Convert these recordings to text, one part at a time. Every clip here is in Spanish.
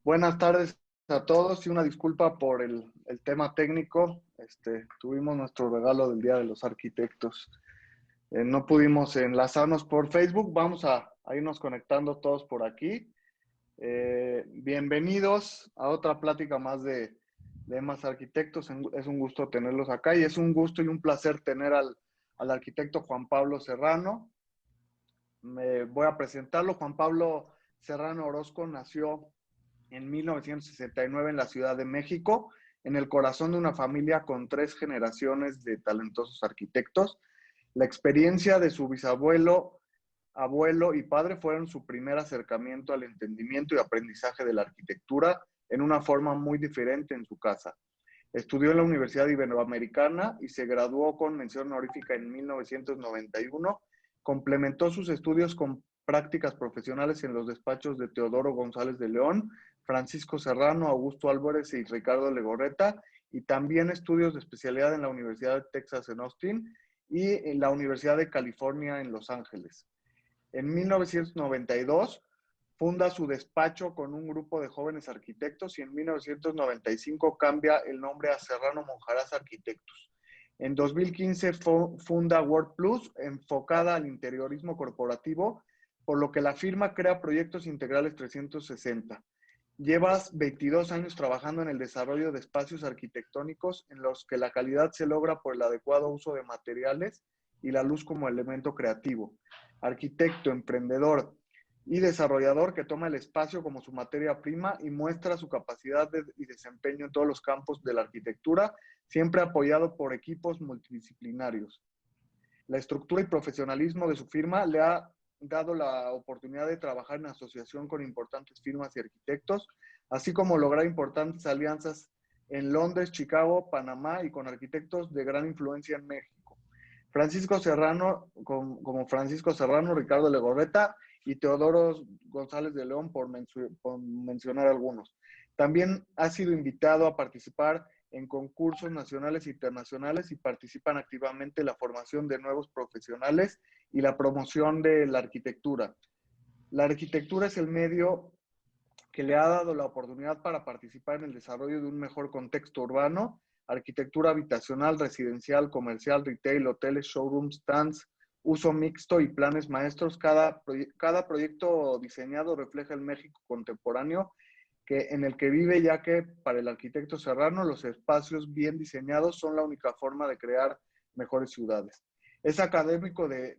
Buenas tardes a todos y una disculpa por el tema técnico. Tuvimos nuestro regalo del Día de los Arquitectos. No pudimos enlazarnos por Facebook. Vamos a irnos conectando todos por aquí. Bienvenidos a otra plática más de más arquitectos. Es un gusto tenerlos acá y es un gusto y un placer tener al arquitecto Juan Pablo Serrano. Me voy a presentarlo. Juan Pablo Serrano Orozco nació en 1969 en la Ciudad de México, en el corazón de una familia con 3 generaciones de talentosos arquitectos. La experiencia de su bisabuelo, abuelo y padre fueron su primer acercamiento al entendimiento y aprendizaje de la arquitectura en una forma muy diferente en su casa. Estudió en la Universidad Iberoamericana y se graduó con mención honorífica en 1991. Complementó sus estudios con prácticas profesionales en los despachos de Teodoro González de León, Francisco Serrano, Augusto Álvarez y Ricardo Legorreta, y también estudios de especialidad en la Universidad de Texas en Austin y en la Universidad de California en Los Ángeles. En 1992 funda su despacho con un grupo de jóvenes arquitectos y en 1995 cambia el nombre a Serrano Monjarás Arquitectos. En 2015 funda WordPlus, enfocada al interiorismo corporativo, por lo que la firma crea proyectos integrales 360. Llevas 22 años trabajando en el desarrollo de espacios arquitectónicos en los que la calidad se logra por el adecuado uso de materiales y la luz como elemento creativo. Arquitecto, emprendedor y desarrollador que toma el espacio como su materia prima y muestra su capacidad y desempeño en todos los campos de la arquitectura, siempre apoyado por equipos multidisciplinarios. La estructura y profesionalismo de su firma le ha dado la oportunidad de trabajar en asociación con importantes firmas y arquitectos, así como lograr importantes alianzas en Londres, Chicago, Panamá y con arquitectos de gran influencia en México. Francisco Serrano, como Francisco Serrano, Ricardo Legorreta y Teodoro González de León, por mencionar algunos. También ha sido invitado a participar en concursos nacionales e internacionales y participan activamente en la formación de nuevos profesionales y la promoción de la arquitectura. La arquitectura es el medio que le ha dado la oportunidad para participar en el desarrollo de un mejor contexto urbano, arquitectura habitacional, residencial, comercial, retail, hoteles, showrooms, stands, uso mixto y planes maestros. Cada proyecto diseñado refleja el México contemporáneo en el que vive, ya que para el arquitecto Serrano los espacios bien diseñados son la única forma de crear mejores ciudades. Es académico de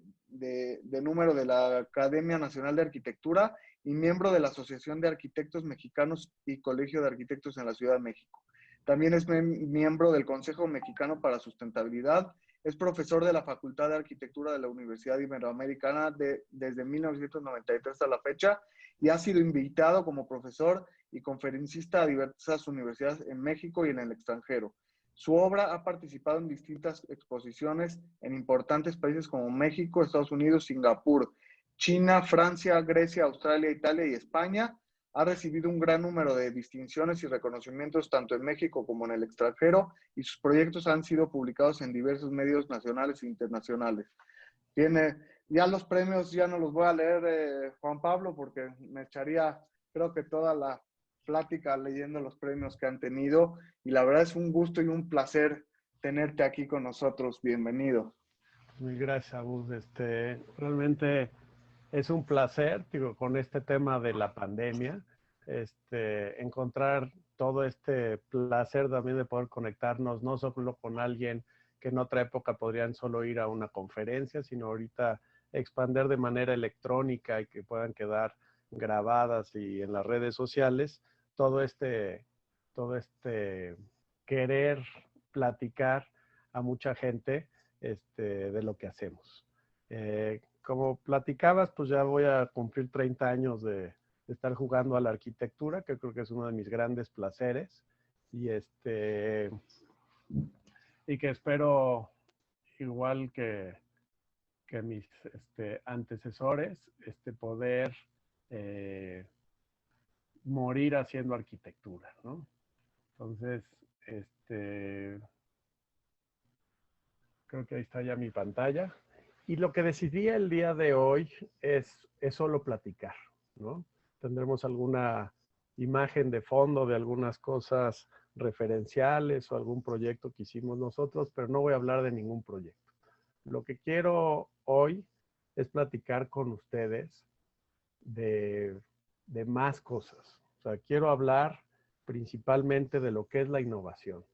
número de la Academia Nacional de Arquitectura y miembro de la Asociación de Arquitectos Mexicanos y Colegio de Arquitectos en la Ciudad de México. También es miembro del Consejo Mexicano para Sustentabilidad. Es profesor de la Facultad de Arquitectura de la Universidad Iberoamericana desde 1993 a la fecha y ha sido invitado como profesor y conferencista a diversas universidades en México y en el extranjero. Su obra ha participado en distintas exposiciones en importantes países como México, Estados Unidos, Singapur, China, Francia, Grecia, Australia, Italia y España. Ha recibido un gran número de distinciones y reconocimientos tanto en México como en el extranjero y sus proyectos han sido publicados en diversos medios nacionales e internacionales. Ya los premios ya no los voy a leer, Juan Pablo, porque me echaría, creo que toda la plática leyendo los premios que han tenido y la verdad es un gusto y un placer tenerte aquí con nosotros. Bienvenido. Muy gracias, Abud. Realmente es un placer, digo, con este tema de la pandemia, encontrar todo este placer también de poder conectarnos, no solo con alguien que en otra época podrían solo ir a una conferencia, sino ahorita expander de manera electrónica y que puedan quedar grabadas y en las redes sociales, todo todo este querer platicar a mucha gente de lo que hacemos. Como platicabas, pues ya voy a cumplir 30 años de estar jugando a la arquitectura, que creo que es uno de mis grandes placeres. Y, y que espero, igual que mis antecesores, poder morir haciendo arquitectura, ¿no? Entonces, creo que ahí está ya mi pantalla. Y lo que decidí el día de hoy es solo platicar, ¿no? Tendremos alguna imagen de fondo de algunas cosas referenciales o algún proyecto que hicimos nosotros, pero no voy a hablar de ningún proyecto. Lo que quiero hoy es platicar con ustedes de, de más cosas. O sea, quiero hablar principalmente de lo que es la innovación.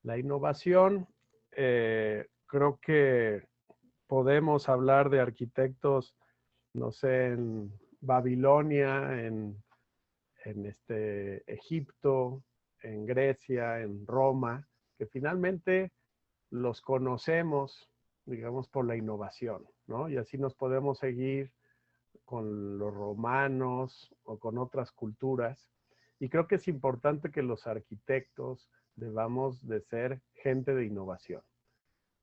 La innovación, creo que podemos hablar de arquitectos, no sé, en Babilonia, en Egipto, en Grecia, en Roma, que finalmente los conocemos, digamos, por la innovación, ¿no? Y así nos podemos seguir con los romanos o con otras culturas. Y creo que es importante que los arquitectos debamos de ser gente de innovación.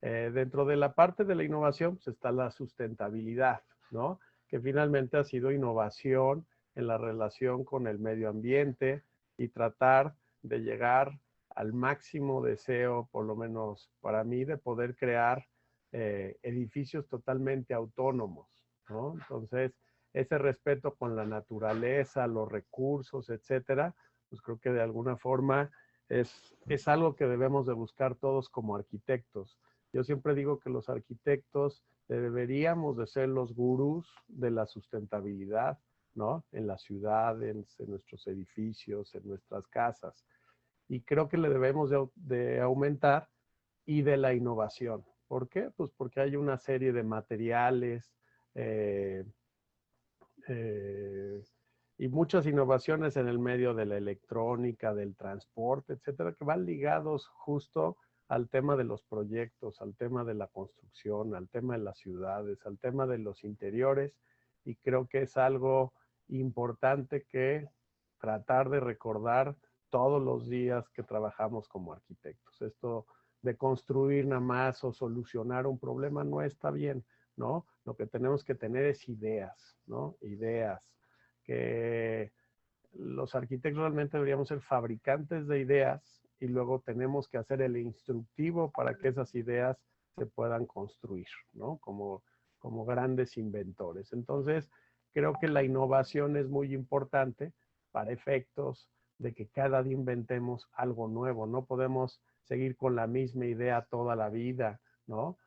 Dentro de la parte de la innovación pues está la sustentabilidad, ¿no? Que finalmente ha sido innovación en la relación con el medio ambiente y tratar de llegar al máximo deseo, por lo menos para mí, de poder crear edificios totalmente autónomos, ¿no? Entonces, ese respeto con la naturaleza, los recursos, etcétera, pues creo que de alguna forma es algo que debemos de buscar todos como arquitectos. Yo siempre digo que los arquitectos deberíamos de ser los gurús de la sustentabilidad, ¿no? En las ciudades, en nuestros edificios, en nuestras casas. Y creo que le debemos de aumentar y de la innovación. ¿Por qué? Pues porque hay una serie de materiales eh, eh, y muchas innovaciones en el medio de la electrónica, del transporte, etcétera, que van ligados justo al tema de los proyectos, al tema de la construcción, al tema de las ciudades, al tema de los interiores, y creo que es algo importante que tratar de recordar todos los días que trabajamos como arquitectos. Esto de construir nada más o solucionar un problema no está bien, ¿no? Lo que tenemos que tener es ideas, ¿no? Ideas. Que los arquitectos realmente deberíamos ser fabricantes de ideas y luego tenemos que hacer el instructivo para que esas ideas se puedan construir, ¿no? Como grandes inventores. Entonces, creo que la innovación es muy importante para efectos de que cada día inventemos algo nuevo. No podemos seguir con la misma idea toda la vida, ¿no?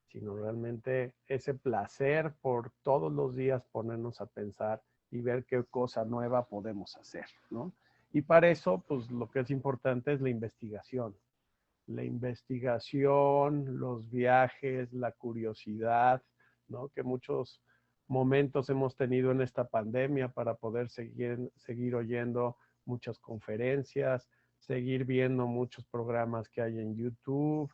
Sino realmente ese placer por todos los días ponernos a pensar y ver qué cosa nueva podemos hacer, ¿no? Y para eso, pues lo que es importante es la investigación. La investigación, los viajes, la curiosidad, ¿no? Que muchos momentos hemos tenido en esta pandemia para poder seguir oyendo muchas conferencias, seguir viendo muchos programas que hay en YouTube,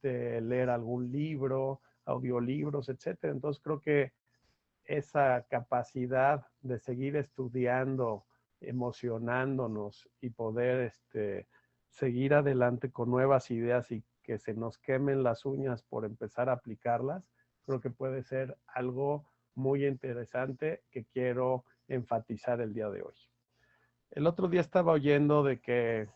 leer algún libro, audiolibros, etcétera. Entonces creo que esa capacidad de seguir estudiando, emocionándonos y poder seguir adelante con nuevas ideas y que se nos quemen las uñas por empezar a aplicarlas, creo que puede ser algo muy interesante que quiero enfatizar el día de hoy. El otro día estaba oyendo de que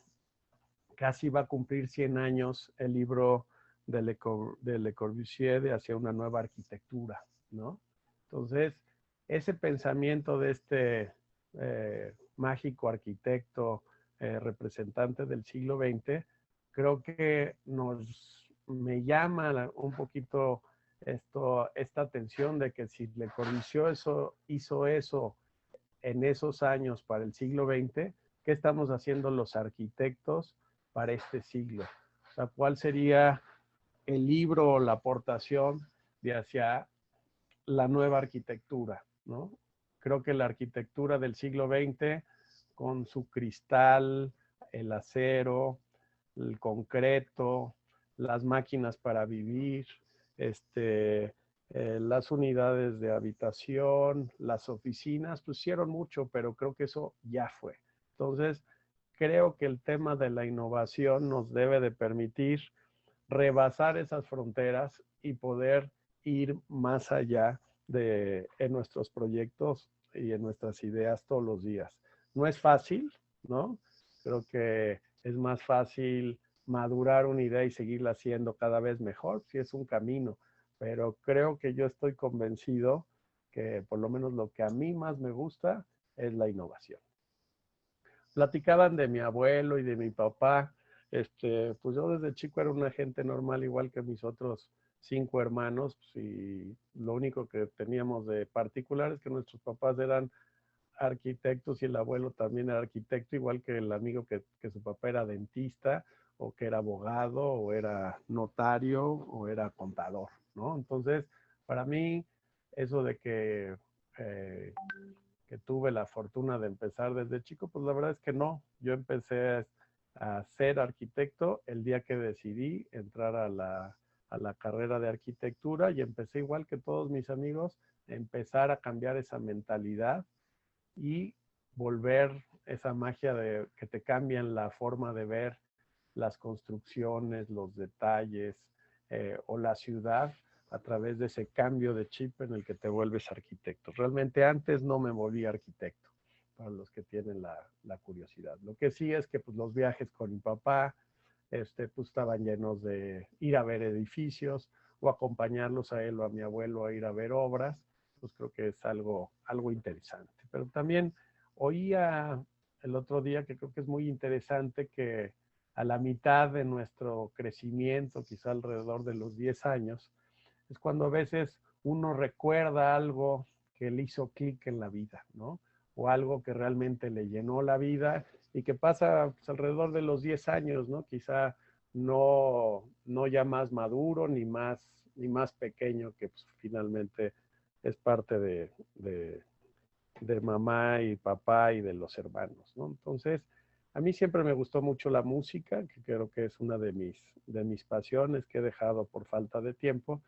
casi va a cumplir 100 años el libro de Le Corbusier de Hacia una nueva arquitectura, ¿no? Entonces, ese pensamiento de este mágico arquitecto representante del siglo XX, creo que me llama un poquito esta atención de que si Le Corbusier hizo eso en esos años para el siglo XX, ¿qué estamos haciendo los arquitectos para este siglo? O sea, ¿cuál sería el libro o la aportación de hacia la nueva arquitectura, ¿no? Creo que la arquitectura del siglo XX, con su cristal, el acero, el concreto, las máquinas para vivir, las unidades de habitación, las oficinas, pues hicieron mucho, pero creo que eso ya fue. Entonces, creo que el tema de la innovación nos debe de permitir rebasar esas fronteras y poder ir más allá en nuestros proyectos y en nuestras ideas todos los días. No es fácil, ¿no? Creo que es más fácil madurar una idea y seguirla haciendo cada vez mejor, si es un camino, pero creo que yo estoy convencido que por lo menos lo que a mí más me gusta es la innovación. platicaban de mi abuelo y de mi papá. Pues yo desde chico era una gente normal, igual que mis otros 5 hermanos, pues, y lo único que teníamos de particular es que nuestros papás eran arquitectos y el abuelo también era arquitecto, igual que el amigo que su papá era dentista o que era abogado o era notario o era contador, ¿no? Entonces, para mí, eso de eh, que tuve la fortuna de empezar desde chico, pues la verdad es que no. Yo empecé a ser arquitecto el día que decidí entrar a la carrera de arquitectura y empecé igual que todos mis amigos, a empezar a cambiar esa mentalidad y volver esa magia de que te cambian la forma de ver las construcciones, los detalles o la ciudad a través de ese cambio de chip en el que te vuelves arquitecto. Realmente antes no me volví arquitecto, para los que tienen la curiosidad. Lo que sí es que pues, los viajes con mi papá pues, estaban llenos de ir a ver edificios o acompañarlos a él o a mi abuelo a ir a ver obras, pues creo que es algo interesante. Pero también oía el otro día que creo que es muy interesante que a la mitad de nuestro crecimiento, quizá alrededor de los 10 años, es cuando a veces uno recuerda algo que le hizo clic en la vida, ¿no? O algo que realmente le llenó la vida y que pasa pues, alrededor de los 10 años, ¿no? Quizá no ya más maduro ni más pequeño, que pues, finalmente es parte de mamá y papá y de los hermanos, ¿no? Entonces, a mí siempre me gustó mucho la música, que creo que es una de mis pasiones que he dejado por falta de tiempo,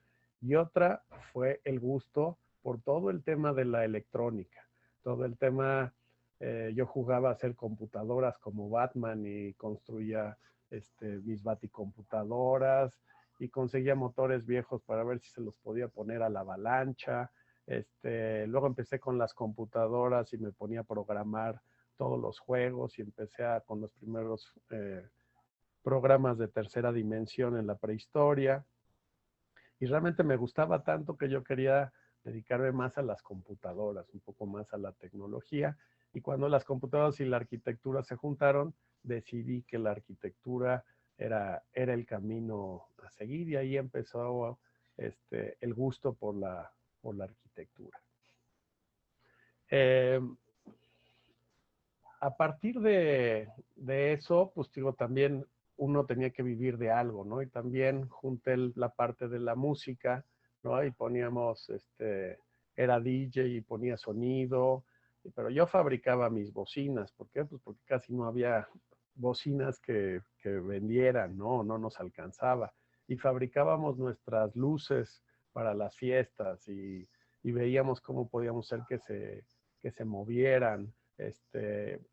y otra fue el gusto por todo el tema de la electrónica, todo el tema, yo jugaba a hacer computadoras como Batman y construía mis baticomputadoras y conseguía motores viejos para ver si se los podía poner a la avalancha. Luego empecé con las computadoras y me ponía a programar todos los juegos y empecé con los primeros programas de tercera dimensión en la prehistoria. Y realmente me gustaba tanto que yo quería dedicarme más a las computadoras, un poco más a la tecnología. Y cuando las computadoras y la arquitectura se juntaron, decidí que la arquitectura era el camino a seguir y ahí empezó el gusto por la arquitectura. Eh, a partir de eso, pues digo, también uno tenía que vivir de algo, ¿no? Y también junté la parte de la música, ¿no? Y poníamos, era DJ y ponía sonido, pero yo fabricaba mis bocinas. ¿Por qué? Pues porque casi no había bocinas que vendieran, ¿no? No nos alcanzaba. Y fabricábamos nuestras luces para las fiestas y veíamos cómo podíamos hacer que se movieran.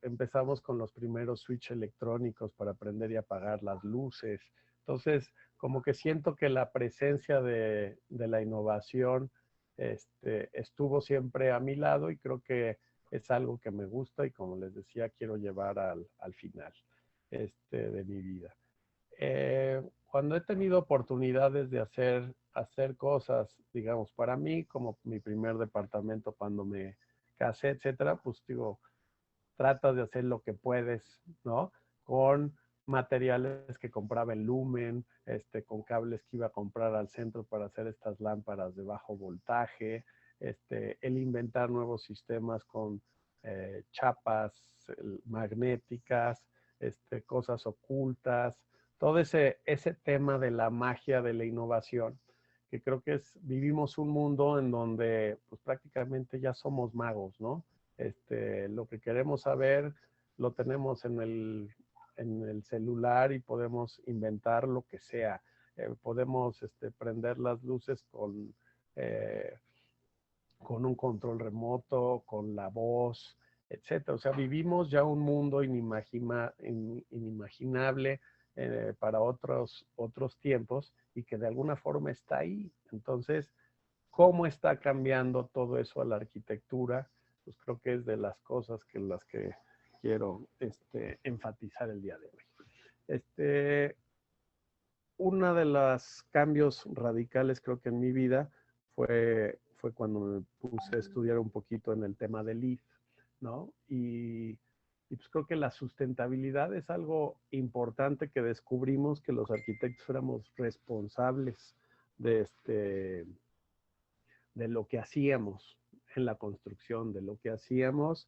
Empezamos con los primeros switch electrónicos para prender y apagar las luces. Entonces, como que siento que la presencia de la innovación estuvo siempre a mi lado y creo que es algo que me gusta y como les decía, quiero llevar al final de mi vida. Cuando he tenido oportunidades de hacer cosas, digamos, para mí, como mi primer departamento cuando me casé, etcétera, pues digo, tratas de hacer lo que puedes, ¿no? Con materiales que compraba en Lumen, con cables que iba a comprar al centro para hacer estas lámparas de bajo voltaje, el inventar nuevos sistemas con chapas magnéticas, cosas ocultas, todo ese tema de la magia de la innovación, que creo que vivimos un mundo en donde pues prácticamente ya somos magos, ¿no? Lo que queremos saber lo tenemos en el celular y podemos inventar lo que sea. Podemos prender las luces con un control remoto, con la voz, etcétera. O sea, vivimos ya un mundo inimaginable para otros tiempos y que de alguna forma está ahí. Entonces, ¿cómo está cambiando todo eso a la arquitectura? Pues creo que es de las cosas las que quiero enfatizar el día de hoy. Uno de los cambios radicales creo que en mi vida fue cuando me puse a estudiar un poquito en el tema del lead, ¿no? Y Y pues creo que la sustentabilidad es algo importante que descubrimos que los arquitectos éramos responsables de, de lo que hacíamos en la construcción, de lo que hacíamos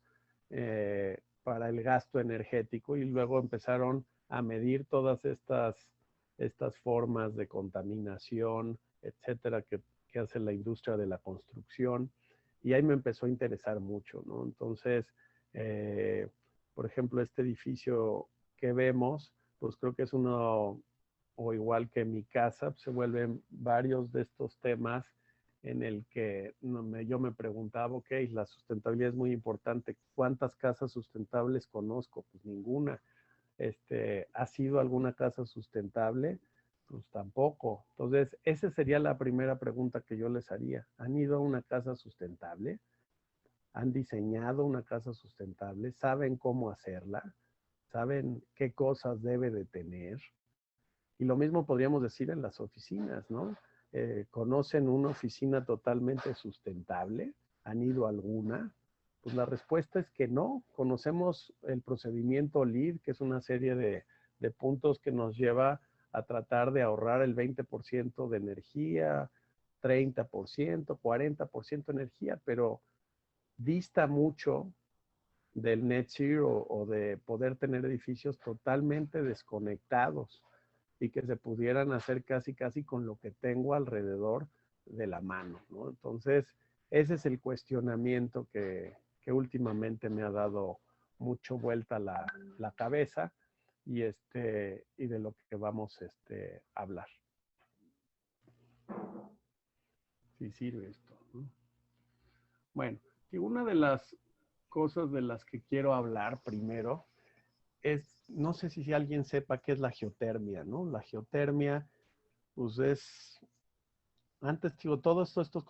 para el gasto energético, y luego empezaron a medir todas estas formas de contaminación, etcétera, que hace la industria de la construcción. Y ahí me empezó a interesar mucho, ¿no? Entonces, por ejemplo, este edificio que vemos, pues creo que es uno, o igual que mi casa, pues se vuelven varios de estos temas en el que yo me preguntaba, ok, la sustentabilidad es muy importante. ¿Cuántas casas sustentables conozco? Pues ninguna. ¿Ha sido alguna casa sustentable? Pues tampoco. Entonces, esa sería la primera pregunta que yo les haría. ¿Han ido a una casa sustentable? ¿Han diseñado una casa sustentable? ¿Saben cómo hacerla? ¿Saben qué cosas debe de tener? Y lo mismo podríamos decir en las oficinas, ¿no? ¿Conocen una oficina totalmente sustentable? ¿Han ido a alguna? Pues la respuesta es que no. Conocemos el procedimiento LEED, que es una serie de puntos que nos lleva a tratar de ahorrar el 20% de energía, 30%, 40% de energía, pero dista mucho del net zero o de poder tener edificios totalmente desconectados y que se pudieran hacer casi con lo que tengo alrededor de la mano, ¿no? Entonces, ese es el cuestionamiento que últimamente me ha dado mucho vuelta la cabeza, y, y de lo que vamos a hablar. Si sirve esto, ¿no? Bueno, y una de las cosas de las que quiero hablar primero es, no sé si alguien sepa qué es la geotermia, ¿no? La geotermia, pues es, antes, digo, todos estos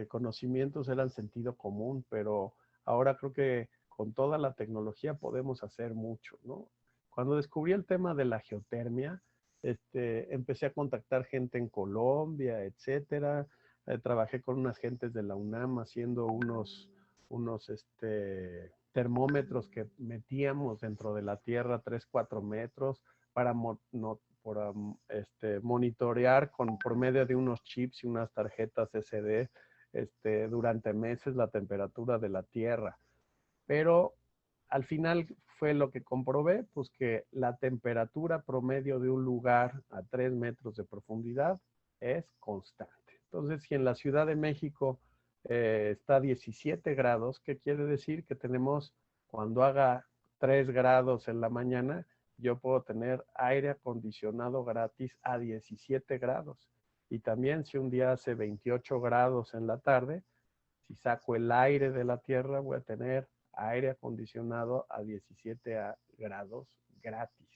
conocimientos eran sentido común, pero ahora creo que con toda la tecnología podemos hacer mucho, ¿no? Cuando descubrí el tema de la geotermia, empecé a contactar gente en Colombia, etcétera. Trabajé con unas gentes de la UNAM haciendo unos termómetros que metíamos dentro de la tierra 3, 4 metros para monitorear por medio de unos chips y unas tarjetas SD durante meses la temperatura de la tierra. Pero al final fue lo que comprobé, pues que la temperatura promedio de un lugar a 3 metros de profundidad es constante. Entonces, si en la Ciudad de México está 17 grados, ¿qué quiere decir? Que tenemos, cuando haga 3 grados en la mañana, yo puedo tener aire acondicionado gratis a 17 grados. Y también si un día hace 28 grados en la tarde, si saco el aire de la tierra, voy a tener aire acondicionado a 17 grados gratis.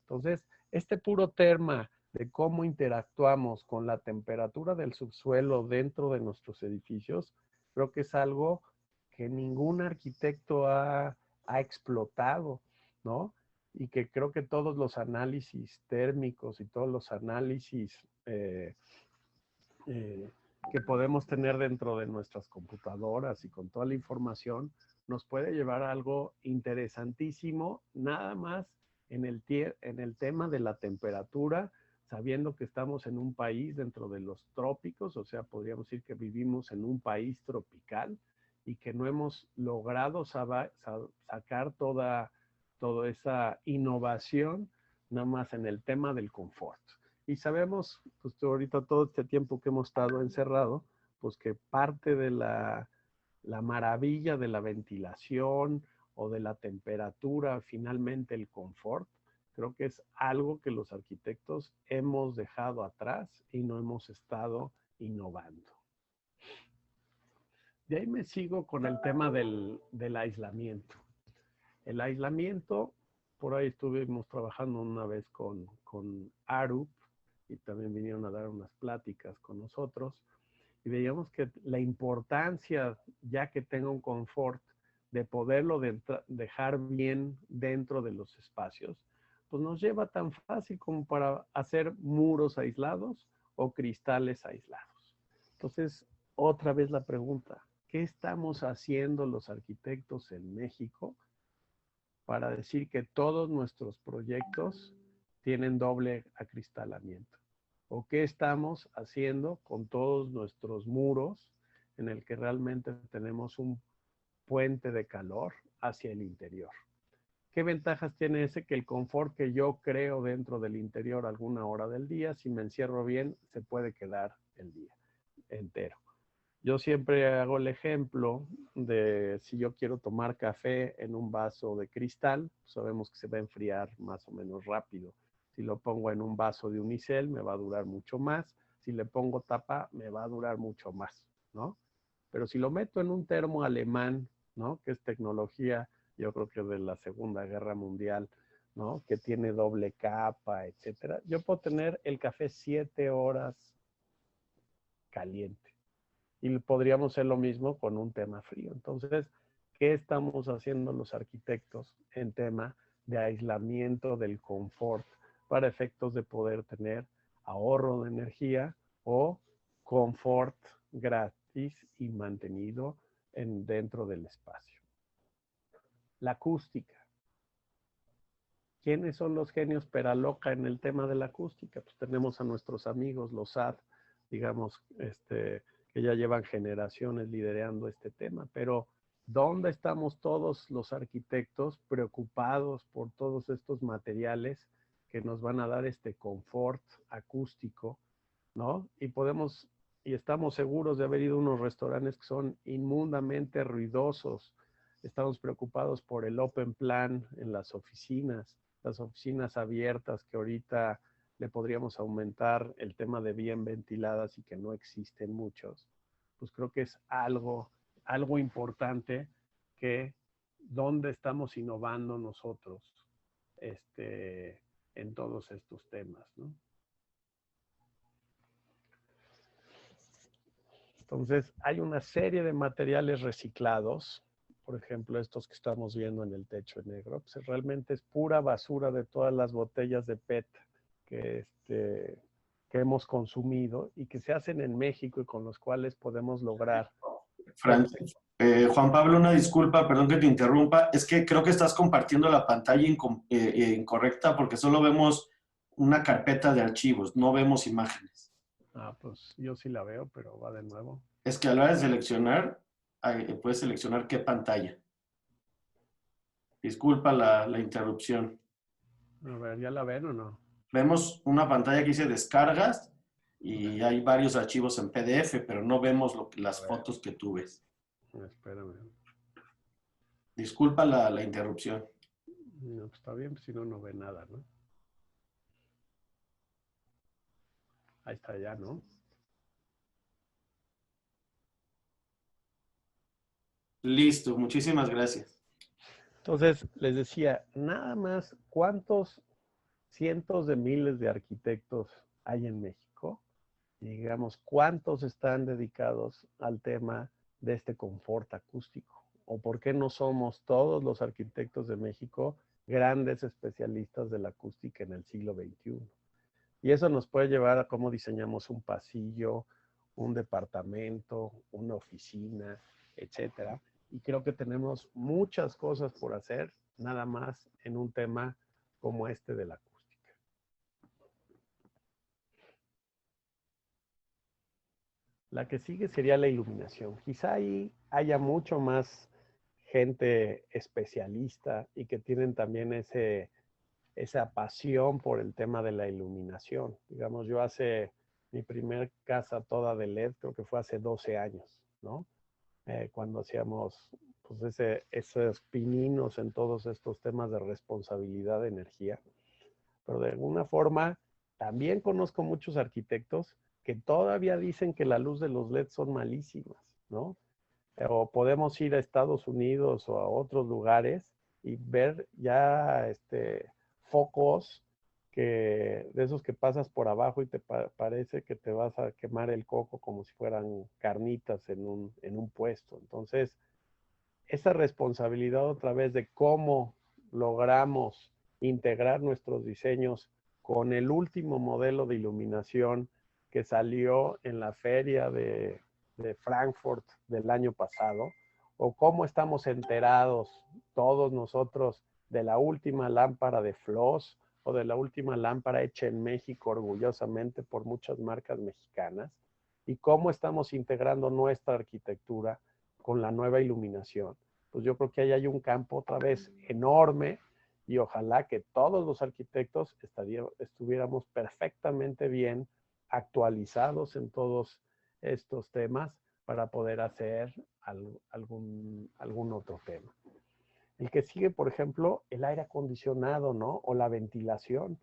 Entonces, este puro tema de cómo interactuamos con la temperatura del subsuelo dentro de nuestros edificios, creo que es algo que ningún arquitecto ha explotado, ¿no? Y que creo que todos los análisis térmicos y todos los análisis que podemos tener dentro de nuestras computadoras y con toda la información, nos puede llevar a algo interesantísimo, nada más en el tema de la temperatura, sabiendo que estamos en un país dentro de los trópicos, o sea, podríamos decir que vivimos en un país tropical y que no hemos logrado sacar toda esa innovación nada más en el tema del confort. Y sabemos, pues ahorita todo este tiempo que hemos estado encerrado, pues que parte de la maravilla de la ventilación o de la temperatura, finalmente el confort, creo que es algo que los arquitectos hemos dejado atrás y no hemos estado innovando. De ahí me sigo con el tema del aislamiento. El aislamiento, por ahí estuvimos trabajando una vez con Arup, y también vinieron a dar unas pláticas con nosotros, y veíamos que la importancia, ya que tenga un confort, de poderlo dejar bien dentro de los espacios, pues nos lleva tan fácil como para hacer muros aislados o cristales aislados. Entonces, otra vez la pregunta, ¿qué estamos haciendo los arquitectos en México para decir que todos nuestros proyectos tienen doble acristalamiento. ¿O qué estamos haciendo con todos nuestros muros en el que realmente tenemos un puente de calor hacia el interior? ¿Qué ventajas tiene ese? Que el confort que yo creo dentro del interior alguna hora del día, si me encierro bien, se puede quedar el día entero. Yo siempre hago el ejemplo de si yo quiero tomar café en un vaso de cristal, sabemos que se va a enfriar más o menos rápido. Si lo pongo en un vaso de unicel, me va a durar mucho más. Si le pongo tapa, me va a durar mucho más, ¿no? Pero si lo meto en un termo alemán, ¿no? Que es tecnología, yo creo que de la Segunda Guerra Mundial, ¿no? Que tiene doble capa, etcétera. Yo puedo tener el café 7 horas caliente. Y podríamos hacer lo mismo con un tema frío. Entonces, ¿qué estamos haciendo los arquitectos en tema de aislamiento del confort para efectos de poder tener ahorro de energía o confort gratis y mantenido dentro del espacio? La acústica. ¿Quiénes son los genios pera loca en el tema de la acústica? Pues tenemos a nuestros amigos, los SAT, digamos, que ya llevan generaciones liderando este tema, pero ¿dónde estamos todos los arquitectos preocupados por todos estos materiales que nos van a dar este confort acústico, ¿no? Y estamos seguros de haber ido a unos restaurantes que son inmundamente ruidosos. Estamos preocupados por el open plan en las oficinas abiertas que ahorita le podríamos aumentar el tema de bien ventiladas y que no existen muchos. Pues creo que es algo importante que dónde estamos innovando nosotros en todos estos temas, ¿no? Entonces, hay una serie de materiales reciclados, por ejemplo, estos que estamos viendo en el techo negro, pues realmente es pura basura de todas las botellas de PET que, que hemos consumido y que se hacen en México y con los cuales podemos lograr. Juan Pablo, una disculpa, perdón que te interrumpa, es que creo que estás compartiendo la pantalla incorrecta porque solo vemos una carpeta de archivos, no vemos imágenes. Ah, pues yo sí la veo, pero va de nuevo. Es que a la hora de seleccionar, puedes seleccionar qué pantalla. Disculpa la interrupción. A ver, ¿ya la ven o no? Vemos una pantalla que dice descargas y hay varios archivos en PDF, pero no vemos las fotos que tú ves. Espérame. Disculpa la interrupción. No, pues está bien, pues si no, no ve nada, ¿no? Ahí está ya, ¿no? Listo, muchísimas gracias. Entonces, les decía, nada más, ¿cuántos cientos de miles de arquitectos hay en México? Y digamos, ¿cuántos están dedicados al tema de este confort acústico? ¿O por qué no somos todos los arquitectos de México grandes especialistas de la acústica en el siglo XXI? Y eso nos puede llevar a cómo diseñamos un pasillo, un departamento, una oficina, etcétera. Y creo que tenemos muchas cosas por hacer, nada más en un tema como este de la acústica. La que sigue sería la iluminación. Quizá ahí haya mucho más gente especialista y que tienen también esa pasión por el tema de la iluminación. Digamos, yo hace mi primer casa toda de LED, creo que fue hace 12 años, ¿no? Cuando hacíamos pues esos pininos en todos estos temas de responsabilidad de energía. Pero de alguna forma, también conozco muchos arquitectos que todavía dicen que la luz de los LED son malísimas, ¿no? O podemos ir a Estados Unidos o a otros lugares y ver ya focos de esos que pasas por abajo y te parece que te vas a quemar el coco como si fueran carnitas en un puesto. Entonces, esa responsabilidad otra vez de cómo logramos integrar nuestros diseños con el último modelo de iluminación que salió en la feria de Frankfurt del año pasado, o cómo estamos enterados todos nosotros de la última lámpara de Flos o de la última lámpara hecha en México orgullosamente por muchas marcas mexicanas, y cómo estamos integrando nuestra arquitectura con la nueva iluminación. Pues yo creo que ahí hay un campo otra vez enorme, y ojalá que todos los arquitectos estuviéramos perfectamente bien actualizados en todos estos temas para poder hacer algún otro tema. El que sigue, por ejemplo, el aire acondicionado, ¿no? O la ventilación.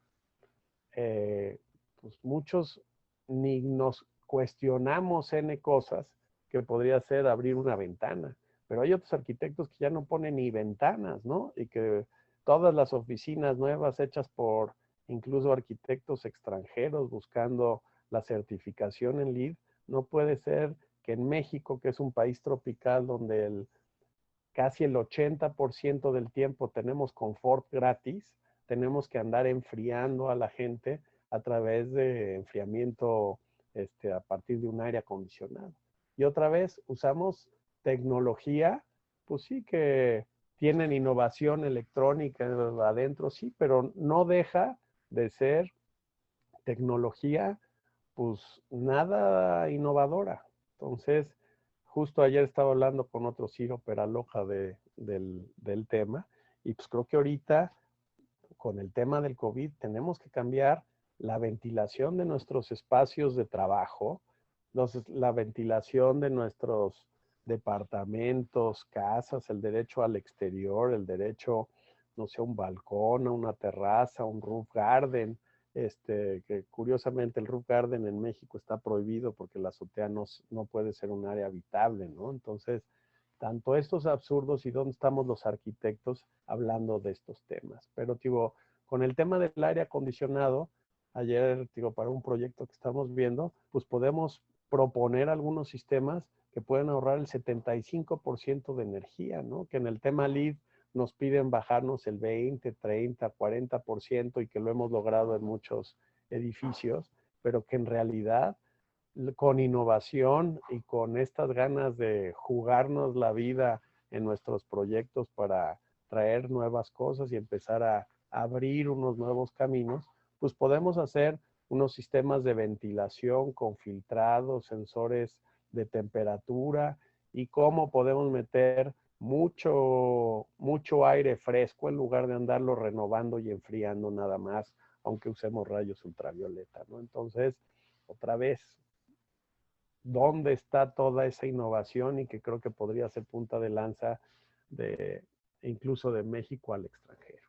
Pues muchos ni nos cuestionamos N cosas que podría ser abrir una ventana, pero hay otros arquitectos que ya no ponen ni ventanas, ¿no? Y que todas las oficinas nuevas hechas por incluso arquitectos extranjeros buscando la certificación en LEED, no puede ser que en México, que es un país tropical donde casi el 80% del tiempo tenemos confort gratis, tenemos que andar enfriando a la gente a través de enfriamiento a partir de un aire acondicionado. Y otra vez usamos tecnología, pues sí que tienen innovación electrónica adentro, sí, pero no deja de ser tecnología, pues nada innovadora. Entonces, justo ayer estaba hablando con otro Ciro Peraloja del tema, y pues creo que ahorita con el tema del COVID tenemos que cambiar la ventilación de nuestros espacios de trabajo, la ventilación de nuestros departamentos, casas, el derecho al exterior, el derecho, no sé, a un balcón, a una terraza, un roof garden, que curiosamente el roof garden en México está prohibido porque la azotea no puede ser un área habitable, ¿no? Entonces, tanto estos absurdos y dónde estamos los arquitectos hablando de estos temas. Pero, digo, con el tema del aire acondicionado, ayer, digo, para un proyecto que estamos viendo, pues podemos proponer algunos sistemas que pueden ahorrar el 75% de energía, ¿no? Que en el tema LEED nos piden bajarnos el 20, 30, 40% y que lo hemos logrado en muchos edificios, pero que en realidad con innovación y con estas ganas de jugarnos la vida en nuestros proyectos para traer nuevas cosas y empezar a abrir unos nuevos caminos, pues podemos hacer unos sistemas de ventilación con filtrados, sensores de temperatura, y cómo podemos meter mucho aire fresco en lugar de andarlo renovando y enfriando nada más, aunque usemos rayos ultravioleta, ¿no? Entonces, otra vez, ¿dónde está toda esa innovación? Y que creo que podría ser punta de lanza incluso de México al extranjero.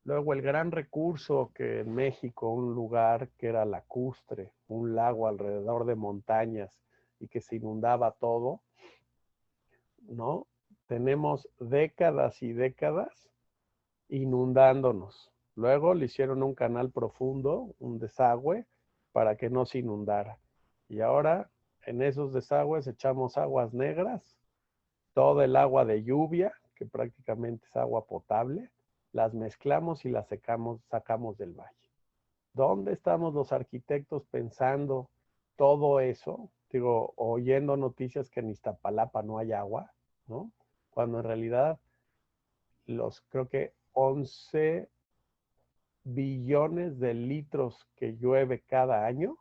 Luego, el gran recurso que en México, un lugar que era lacustre, un lago alrededor de montañas y que se inundaba todo, ¿no? Tenemos décadas y décadas inundándonos. Luego le hicieron un canal profundo, un desagüe, para que no se inundara. Y ahora en esos desagües echamos aguas negras, todo el agua de lluvia, que prácticamente es agua potable, las mezclamos y las sacamos del valle. ¿Dónde estamos los arquitectos pensando todo eso? Digo, oyendo noticias que en Iztapalapa no hay agua, ¿no? Cuando en realidad creo que 11 billones de litros que llueve cada año,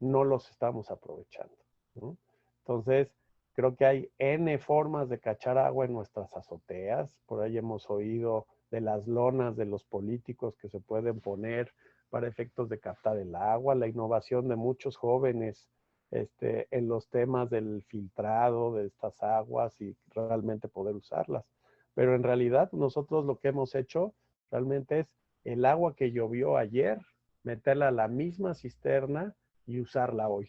no los estamos aprovechando, ¿no? Entonces, creo que hay N formas de cachar agua en nuestras azoteas. Por ahí hemos oído de las lonas de los políticos que se pueden poner para efectos de captar el agua, la innovación de muchos jóvenes en los temas del filtrado de estas aguas y realmente poder usarlas. Pero en realidad nosotros lo que hemos hecho realmente es el agua que llovió ayer, meterla a la misma cisterna y usarla hoy,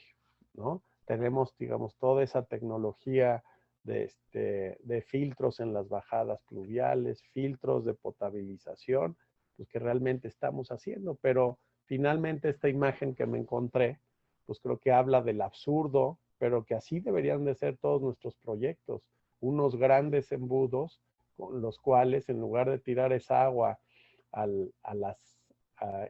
¿no? Tenemos, digamos, toda esa tecnología de filtros en las bajadas pluviales, filtros de potabilización, pues que realmente estamos haciendo. Pero finalmente esta imagen que me encontré, pues creo que habla del absurdo, pero que así deberían de ser todos nuestros proyectos, unos grandes embudos con los cuales en lugar de tirar esa agua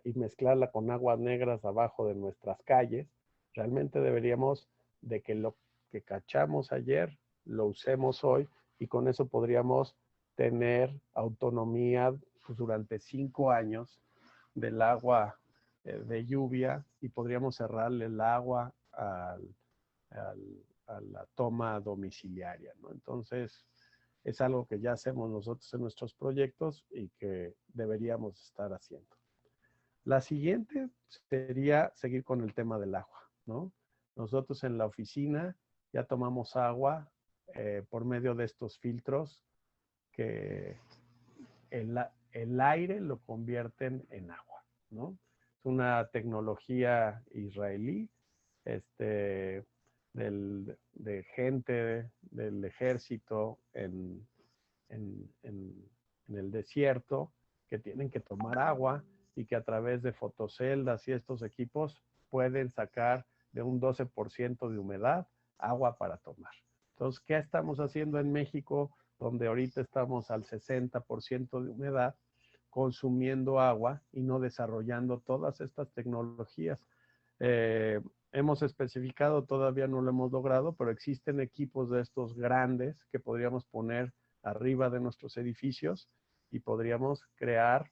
y mezclarla con aguas negras abajo de nuestras calles, realmente deberíamos de que lo que cachamos ayer lo usemos hoy, y con eso podríamos tener autonomía pues, durante 5 años del agua de lluvia, y podríamos cerrarle el agua a la toma domiciliaria, ¿no? Entonces, es algo que ya hacemos nosotros en nuestros proyectos y que deberíamos estar haciendo. La siguiente sería seguir con el tema del agua, ¿no? Nosotros en la oficina ya tomamos agua por medio de estos filtros que el aire lo convierten en agua, ¿no? Es una tecnología israelí, de gente del ejército en el desierto, que tienen que tomar agua y que a través de fotoceldas y estos equipos pueden sacar de un 12% de humedad agua para tomar. Entonces, ¿qué estamos haciendo en México, donde ahorita estamos al 60% de humedad, consumiendo agua y no desarrollando todas estas tecnologías? Hemos especificado, todavía no lo hemos logrado, pero existen equipos de estos grandes que podríamos poner arriba de nuestros edificios y podríamos crear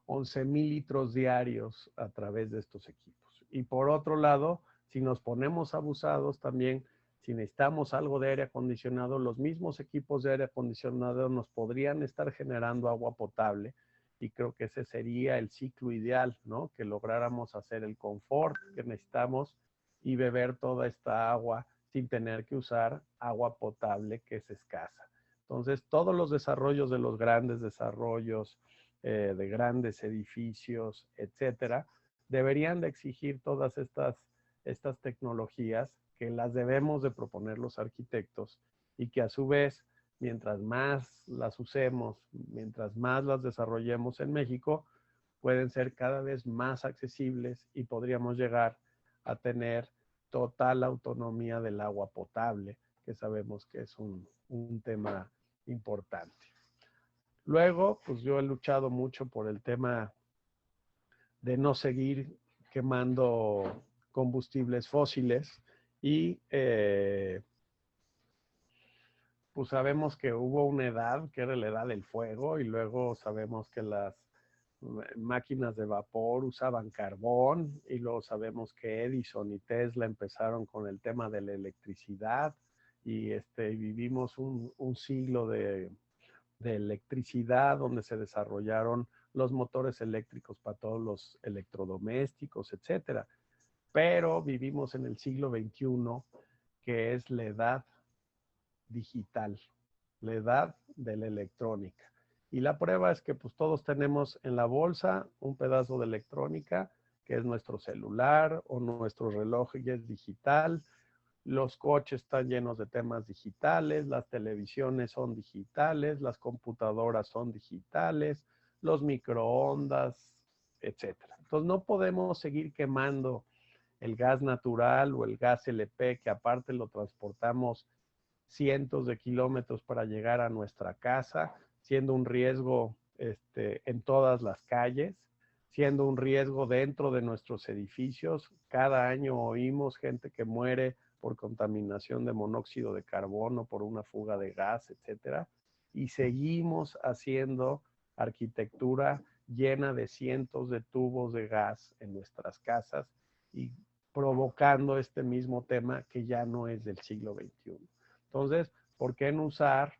11,000 litros diarios a través de estos equipos. Y por otro lado, si nos ponemos abusados también, si necesitamos algo de aire acondicionado, los mismos equipos de aire acondicionado nos podrían estar generando agua potable, y creo que ese sería el ciclo ideal, ¿no? Que lográramos hacer el confort que necesitamos y beber toda esta agua sin tener que usar agua potable que es escasa. Entonces, todos los desarrollos de los grandes desarrollos, de grandes edificios, etcétera, deberían de exigir todas estas tecnologías que las debemos de proponer los arquitectos, y que a su vez, mientras más las usemos, mientras más las desarrollemos en México, pueden ser cada vez más accesibles y podríamos llegar a tener total autonomía del agua potable, que sabemos que es un tema importante. Luego, pues yo he luchado mucho por el tema de no seguir quemando combustibles fósiles, y pues sabemos que hubo una edad que era la edad del fuego, y luego sabemos que las máquinas de vapor usaban carbón, y luego sabemos que Edison y Tesla empezaron con el tema de la electricidad, y vivimos un siglo de electricidad donde se desarrollaron los motores eléctricos para todos los electrodomésticos, etcétera. Pero vivimos en el siglo XXI, que es la edad digital, la edad de la electrónica. Y la prueba es que pues todos tenemos en la bolsa un pedazo de electrónica, que es nuestro celular o nuestro reloj ya es digital. Los coches están llenos de temas digitales, las televisiones son digitales, las computadoras son digitales, los microondas, etcétera. Entonces no podemos seguir quemando el gas natural o el gas LP, que aparte lo transportamos cientos de kilómetros para llegar a nuestra casa, siendo un riesgo en todas las calles, siendo un riesgo dentro de nuestros edificios. Cada año oímos gente que muere por contaminación de monóxido de carbono, por una fuga de gas, etcétera. Y seguimos haciendo arquitectura llena de cientos de tubos de gas en nuestras casas y provocando este mismo tema que ya no es del siglo XXI. Entonces, ¿por qué no usar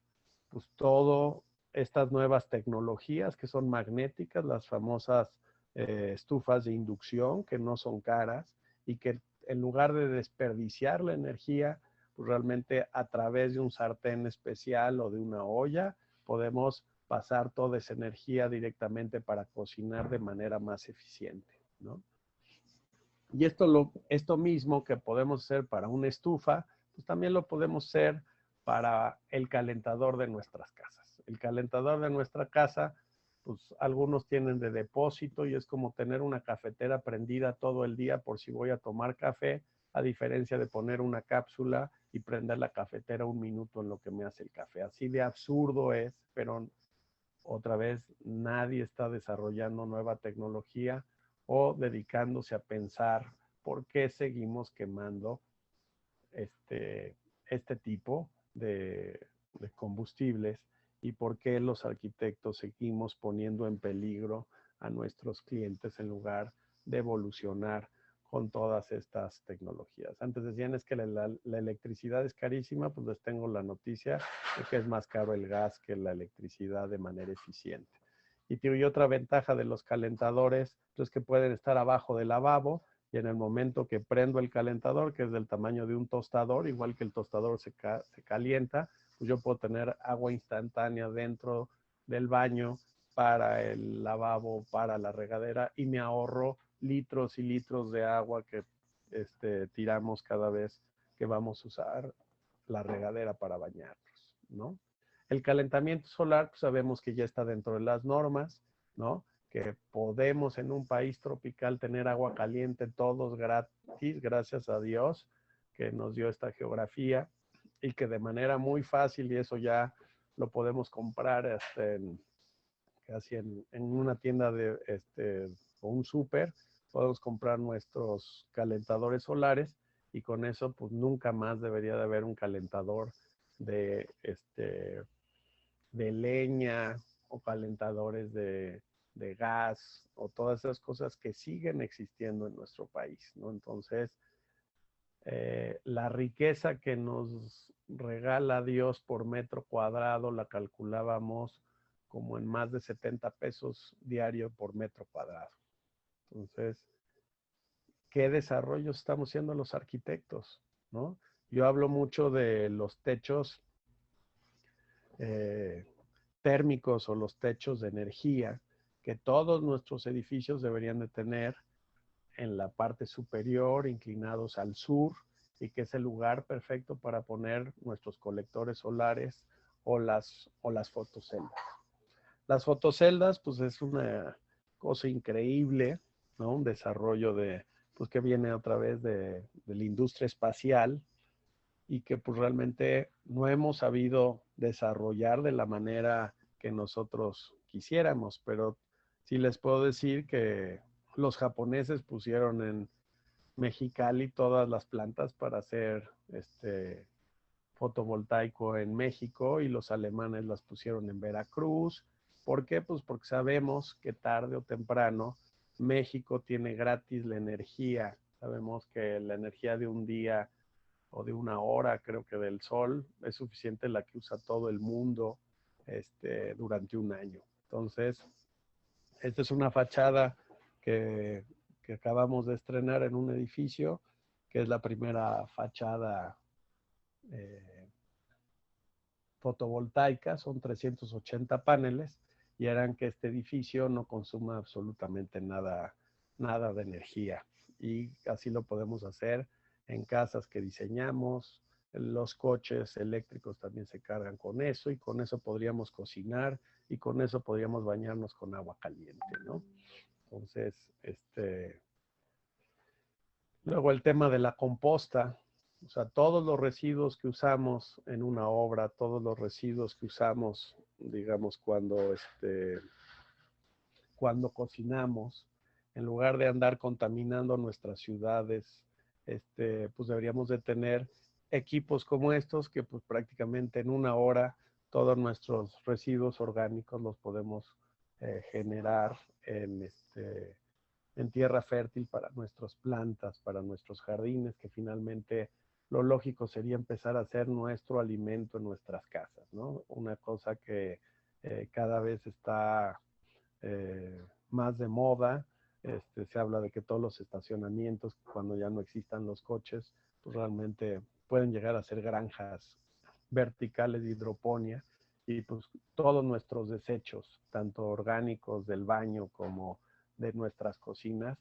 pues todas estas nuevas tecnologías que son magnéticas, las famosas estufas de inducción, que no son caras, y que en lugar de desperdiciar la energía, pues realmente a través de un sartén especial o de una olla, podemos pasar toda esa energía directamente para cocinar de manera más eficiente, ¿no? Y esto mismo que podemos hacer para una estufa, pues también lo podemos hacer para el calentador de nuestras casas. El calentador de nuestra casa, pues algunos tienen de depósito, y es como tener una cafetera prendida todo el día por si voy a tomar café, a diferencia de poner una cápsula y prender la cafetera un minuto en lo que me hace el café. Así de absurdo es, pero otra vez nadie está desarrollando nueva tecnología o dedicándose a pensar por qué seguimos quemando este tipo de combustibles, y por qué los arquitectos seguimos poniendo en peligro a nuestros clientes en lugar de evolucionar con todas estas tecnologías. Antes decían es que la electricidad es carísima, pues les tengo la noticia de que es más caro el gas que la electricidad de manera eficiente. Y otra ventaja de los calentadores es que pueden estar abajo del lavabo y en el momento que prendo el calentador, que es del tamaño de un tostador, igual que el tostador se calienta, pues yo puedo tener agua instantánea dentro del baño para el lavabo, para la regadera, y me ahorro litros y litros de agua que tiramos cada vez que vamos a usar la regadera para bañarnos, ¿no? El calentamiento solar, pues sabemos que ya está dentro de las normas, ¿no? Que podemos en un país tropical tener agua caliente todos gratis, gracias a Dios que nos dio esta geografía y que de manera muy fácil, y eso ya lo podemos comprar casi en una tienda o un súper, podemos comprar nuestros calentadores solares y con eso pues nunca más debería de haber un calentador de, de leña o calentadores de gas o todas esas cosas que siguen existiendo en nuestro país, ¿no? Entonces, la riqueza que nos regala Dios por metro cuadrado la calculábamos como en más de 70 pesos diario por metro cuadrado. Entonces, ¿qué desarrollos estamos haciendo los arquitectos, ¿no? Yo hablo mucho de los techos térmicos o los techos de energía que todos nuestros edificios deberían de tener en la parte superior, inclinados al sur, y que es el lugar perfecto para poner nuestros colectores solares o las fotoceldas. Las fotoceldas, pues es una cosa increíble, ¿no? Un desarrollo pues que viene otra vez de la industria espacial y que pues realmente no hemos sabido desarrollar de la manera que nosotros quisiéramos, pero sí les puedo decir que los japoneses pusieron en Mexicali todas las plantas para hacer fotovoltaico en México y los alemanes las pusieron en Veracruz. ¿Por qué? Pues porque sabemos que tarde o temprano México tiene gratis la energía. Sabemos que la energía de un día o de una hora, creo que del sol, es suficiente la que usa todo el mundo durante un año. Entonces, esta es una fachada que acabamos de estrenar en un edificio, que es la primera fachada fotovoltaica, son 380 paneles y harán que este edificio no consuma absolutamente nada de energía. Y así lo podemos hacer en casas que diseñamos. Los coches eléctricos también se cargan con eso y con eso podríamos cocinar y con eso podríamos bañarnos con agua caliente, ¿no? Entonces, luego el tema de la composta, o sea, todos los residuos que usamos en una obra, todos los residuos que usamos, digamos, cuando cocinamos, en lugar de andar contaminando nuestras ciudades, pues deberíamos de tener equipos como estos que pues prácticamente en una hora todos nuestros residuos orgánicos los podemos generar en tierra fértil para nuestras plantas, para nuestros jardines, que finalmente lo lógico sería empezar a hacer nuestro alimento en nuestras casas, ¿no? Una cosa que cada vez está más de moda. Se habla de que todos los estacionamientos, cuando ya no existan los coches, pues realmente pueden llegar a ser granjas verticales de hidroponía y pues todos nuestros desechos, tanto orgánicos del baño como de nuestras cocinas,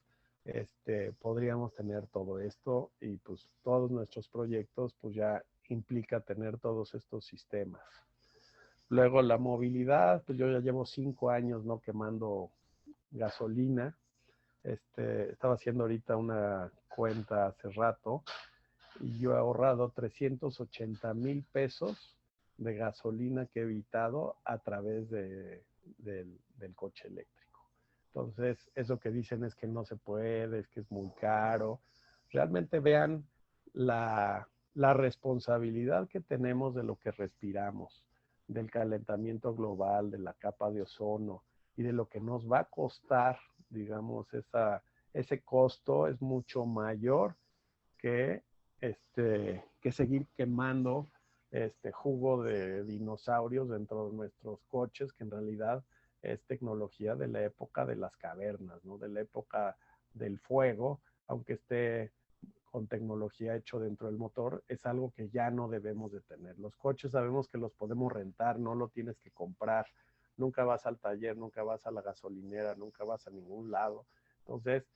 podríamos tener todo esto y pues todos nuestros proyectos pues ya implica tener todos estos sistemas. Luego la movilidad, pues yo ya llevo 5 años no quemando gasolina. Estaba haciendo ahorita una cuenta hace rato y yo he ahorrado 380,000 pesos de gasolina que he evitado a través del coche eléctrico. Entonces, eso que dicen es que no se puede, es que es muy caro. Realmente vean la responsabilidad que tenemos de lo que respiramos, del calentamiento global, de la capa de ozono y de lo que nos va a costar, digamos, ese costo es mucho mayor que, que seguir quemando jugo de dinosaurios dentro de nuestros coches, que en realidad es tecnología de la época de las cavernas, ¿no? De la época del fuego, aunque esté con tecnología hecho dentro del motor, es algo que ya no debemos de tener. Los coches sabemos que los podemos rentar, no lo tienes que comprar, nunca vas al taller, nunca vas a la gasolinera, nunca vas a ningún lado. Entonces,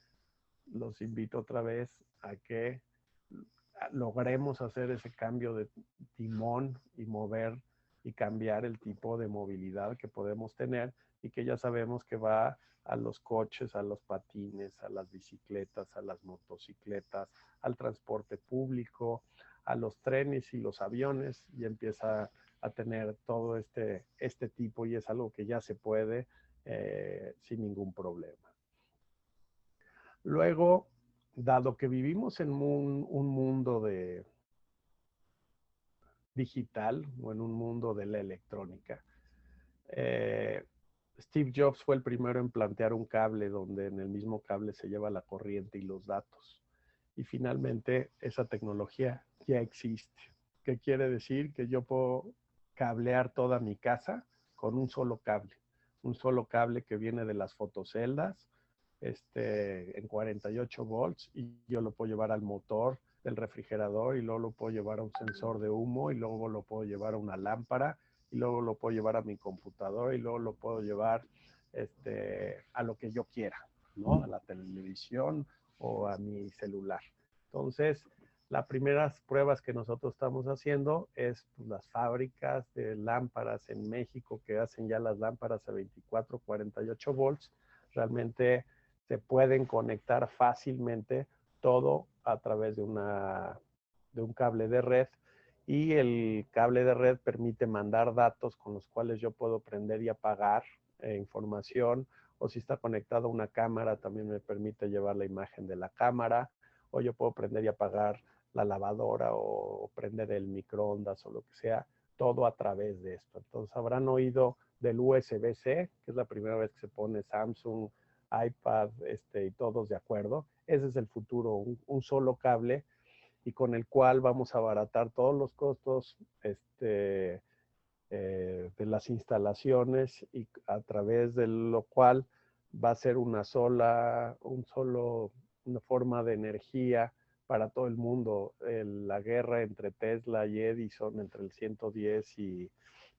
los invito otra vez a que logremos hacer ese cambio de timón y mover y cambiar el tipo de movilidad que podemos tener y que ya sabemos que va a los coches, a los patines, a las bicicletas, a las motocicletas, al transporte público, a los trenes y los aviones, y empieza a tener todo este tipo, y es algo que ya se puede sin ningún problema. Luego, dado que vivimos en un mundo digital o en un mundo de la electrónica, Steve Jobs fue el primero en plantear un cable donde en el mismo cable se lleva la corriente y los datos. Y finalmente esa tecnología ya existe. ¿Qué quiere decir? Que yo puedo cablear toda mi casa con un solo cable. Un solo cable que viene de las fotoceldas, en 48 volts, y yo lo puedo llevar al motor del refrigerador, y luego lo puedo llevar a un sensor de humo, y luego lo puedo llevar a una lámpara, y luego lo puedo llevar a mi computadora, y luego lo puedo llevar a lo que yo quiera, ¿no? A la televisión o a mi celular. Entonces, las primeras pruebas que nosotros estamos haciendo es pues, las fábricas de lámparas en México que hacen ya las lámparas a 24, 48 volts, realmente se pueden conectar fácilmente todo a través de un cable de red, y el cable de red permite mandar datos con los cuales yo puedo prender y apagar información, o si está conectado a una cámara también me permite llevar la imagen de la cámara, o yo puedo prender y apagar la lavadora o prender el microondas o lo que sea, todo a través de esto. Entonces habrán oído del USB-C, que es la primera vez que se pone Samsung, iPad, y todos de acuerdo. Ese es el futuro, un solo cable, y con el cual vamos a abaratar todos los costos de las instalaciones, y a través de lo cual va a ser una forma de energía para todo el mundo. La guerra entre Tesla y Edison, entre el 110 y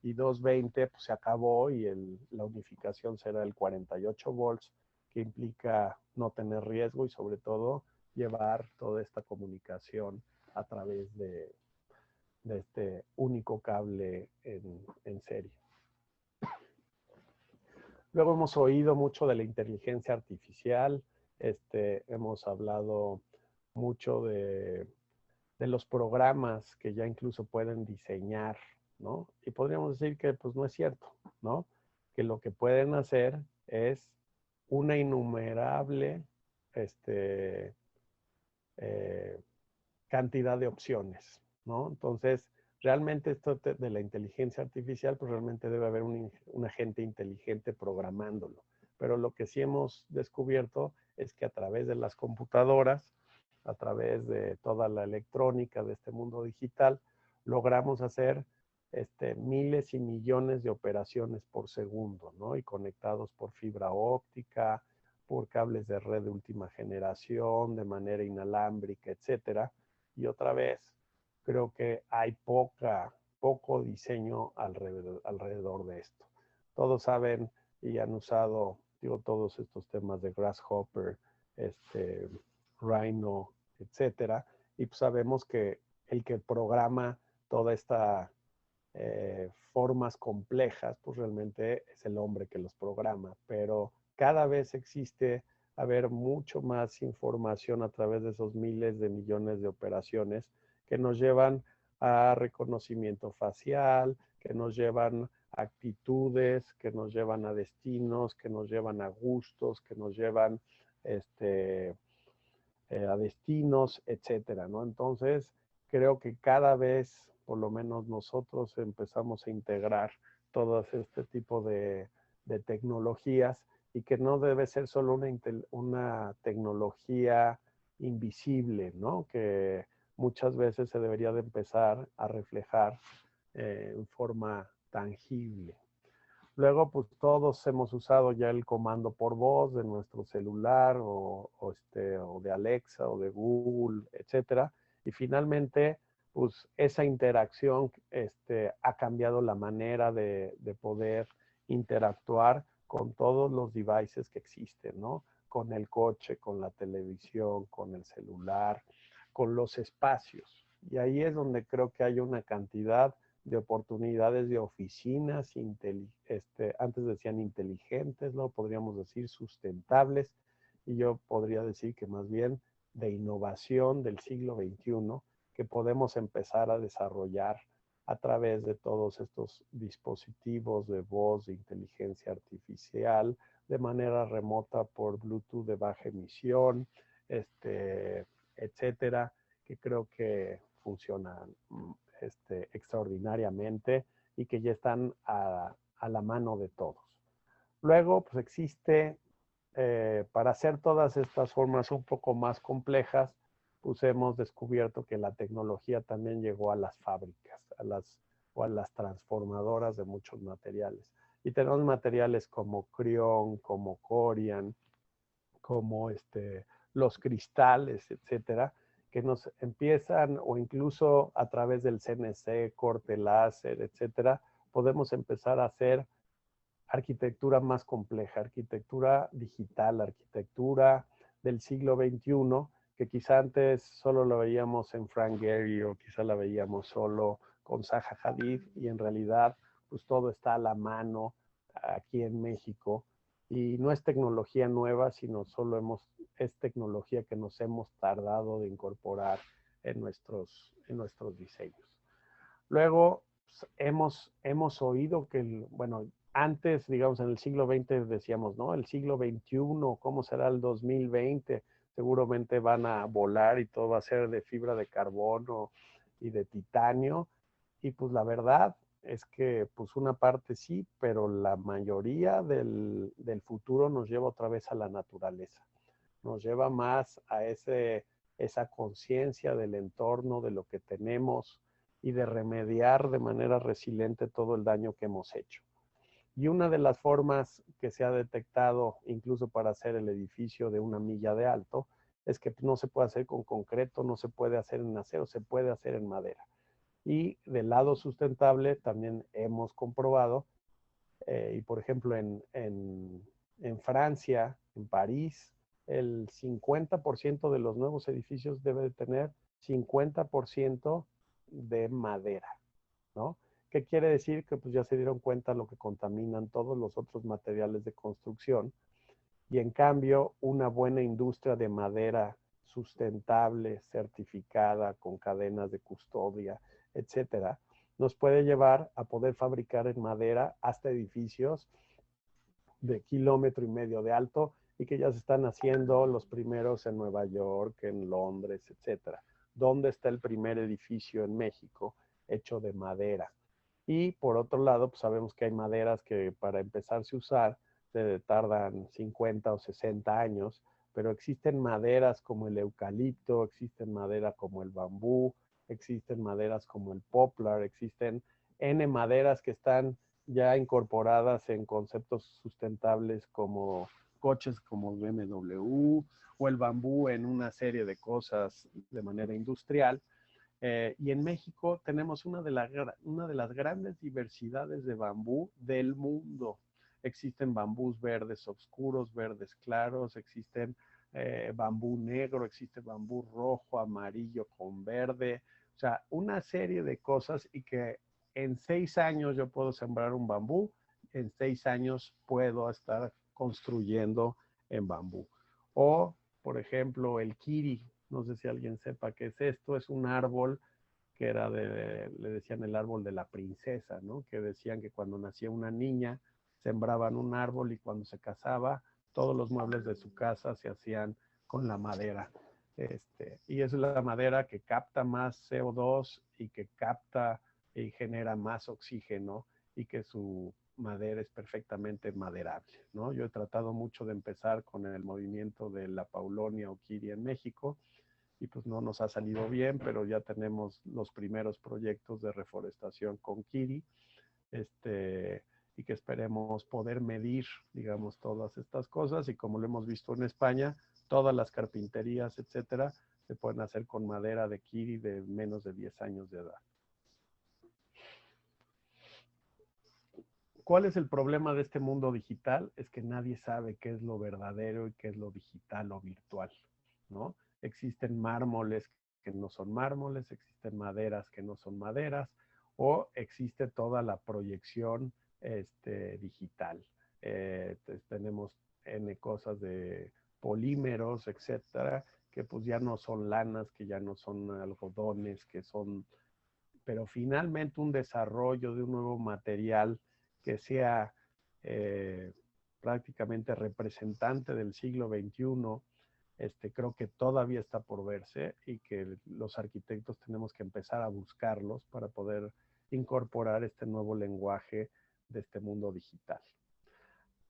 220, pues se acabó, y la unificación será el 48 volts, que implica no tener riesgo y sobre todo llevar toda esta comunicación a través de este único cable en serie. Luego hemos oído mucho de la inteligencia artificial, hemos hablado mucho de los programas que ya incluso pueden diseñar, ¿no? Y podríamos decir que pues no es cierto, ¿no? Que lo que pueden hacer es una innumerable cantidad de opciones, ¿no? Entonces, realmente esto de la inteligencia artificial, pues realmente debe haber un agente inteligente programándolo. Pero lo que sí hemos descubierto es que a través de las computadoras, a través de toda la electrónica de este mundo digital, logramos hacer miles y millones de operaciones por segundo, ¿no? Y conectados por fibra óptica, por cables de red de última generación, de manera inalámbrica, etcétera. Y otra vez, creo que hay poco diseño alrededor de esto. Todos saben y han usado, todos estos temas de Grasshopper, Rhino, etcétera, y pues sabemos que el que programa toda esta formas complejas, pues realmente es el hombre que los programa, pero cada vez existe mucho más información a través de esos miles de millones de operaciones que nos llevan a reconocimiento facial, que nos llevan a actitudes, que nos llevan a destinos, que nos llevan a gustos, que nos llevan a destinos, etcétera, ¿no? Entonces, creo que cada vez por lo menos nosotros empezamos a integrar todas este tipo de tecnologías y que no debe ser solo una tecnología invisible, ¿no? Que muchas veces se debería de empezar a reflejar en forma tangible. Luego, pues todos hemos usado ya el comando por voz de nuestro celular o de Alexa o de Google, etcétera. Y finalmente, pues esa interacción ha cambiado la manera de poder interactuar con todos los devices que existen, ¿no? Con el coche, con la televisión, con el celular, con los espacios. Y ahí es donde creo que hay una cantidad de oportunidades de oficinas, antes decían inteligentes, ¿no? Podríamos decir sustentables, y yo podría decir que más bien de innovación del siglo XXI, que podemos empezar a desarrollar a través de todos estos dispositivos de voz, de inteligencia artificial, de manera remota por Bluetooth de baja emisión, etcétera, que creo que funcionan extraordinariamente y que ya están a la mano de todos. Luego, pues existe, para hacer todas estas formas un poco más complejas, pues hemos descubierto que la tecnología también llegó a las fábricas, o a las transformadoras de muchos materiales. Y tenemos materiales como Crión, como Corian, como los cristales, etcétera, que nos empiezan, o incluso a través del CNC, corte láser, etcétera, podemos empezar a hacer arquitectura más compleja, arquitectura digital, arquitectura del siglo XXI, que quizá antes solo lo veíamos en Frank Gehry o quizá la veíamos solo con Zaha Hadid, y en realidad pues todo está a la mano aquí en México, y no es tecnología nueva, sino es tecnología que nos hemos tardado de incorporar en nuestros diseños. Luego, pues, hemos oído que, bueno, antes, digamos, en el siglo XX decíamos, ¿no? El siglo XXI, ¿cómo será el 2020? Seguramente van a volar y todo va a ser de fibra de carbono y de titanio. Y pues la verdad es que pues una parte sí, pero la mayoría del futuro nos lleva otra vez a la naturaleza. Nos lleva más a esa conciencia del entorno, de lo que tenemos, y de remediar de manera resiliente todo el daño que hemos hecho. Y una de las formas que se ha detectado, incluso para hacer el edificio de 1 milla de alto, es que no se puede hacer con concreto, no se puede hacer en acero, se puede hacer en madera. Y del lado sustentable también hemos comprobado, y por ejemplo en Francia, en París, el 50% de los nuevos edificios debe tener 50% de madera, ¿no? ¿Qué quiere decir? Que pues ya se dieron cuenta lo que contaminan todos los otros materiales de construcción, y en cambio una buena industria de madera sustentable, certificada, con cadenas de custodia, etcétera, nos puede llevar a poder fabricar en madera hasta edificios de 1,5 kilómetros de alto, y que ya se están haciendo los primeros en Nueva York, en Londres, etcétera. ¿Dónde está el primer edificio en México hecho de madera? Y por otro lado, pues sabemos que hay maderas que para empezarse a usar se tardan 50 o 60 años, pero existen maderas como el eucalipto, existen maderas como el bambú, existen maderas como el poplar, existen N maderas que están ya incorporadas en conceptos sustentables como coches como BMW, o el bambú en una serie de cosas de manera industrial. Y en México tenemos una de las grandes diversidades de bambú del mundo. Existen bambús verdes oscuros, verdes claros, existen bambú negro, existe bambú rojo, amarillo con verde, o sea, una serie de cosas, y que en 6 años yo puedo sembrar un bambú, en 6 años puedo estar construyendo en bambú. O, por ejemplo, el kiri, no sé si alguien sepa qué es esto, es un árbol que le decían el árbol de la princesa, ¿no? Que decían que cuando nacía una niña sembraban un árbol, y cuando se casaba todos los muebles de su casa se hacían con la madera. Y es la madera que capta más CO2 y que capta y genera más oxígeno y que su madera es perfectamente maderable, ¿no? Yo he tratado mucho de empezar con el movimiento de la Paulonia o Kiri en México y pues no nos ha salido bien, pero ya tenemos los primeros proyectos de reforestación con Kiri, y que esperemos poder medir, digamos, todas estas cosas y como lo hemos visto en España, todas las carpinterías, etcétera, se pueden hacer con madera de Kiri de menos de 10 años de edad. ¿Cuál es el problema de este mundo digital? Es que nadie sabe qué es lo verdadero y qué es lo digital o virtual, ¿no? Existen mármoles que no son mármoles, existen maderas que no son maderas, o existe toda la proyección digital. Tenemos N cosas de polímeros, etcétera, que pues ya no son lanas, que ya no son algodones, que son, pero finalmente un desarrollo de un nuevo material que sea eh, prácticamente representante del siglo XXI, creo que todavía está por verse y que los arquitectos tenemos que empezar a buscarlos para poder incorporar este nuevo lenguaje de este mundo digital.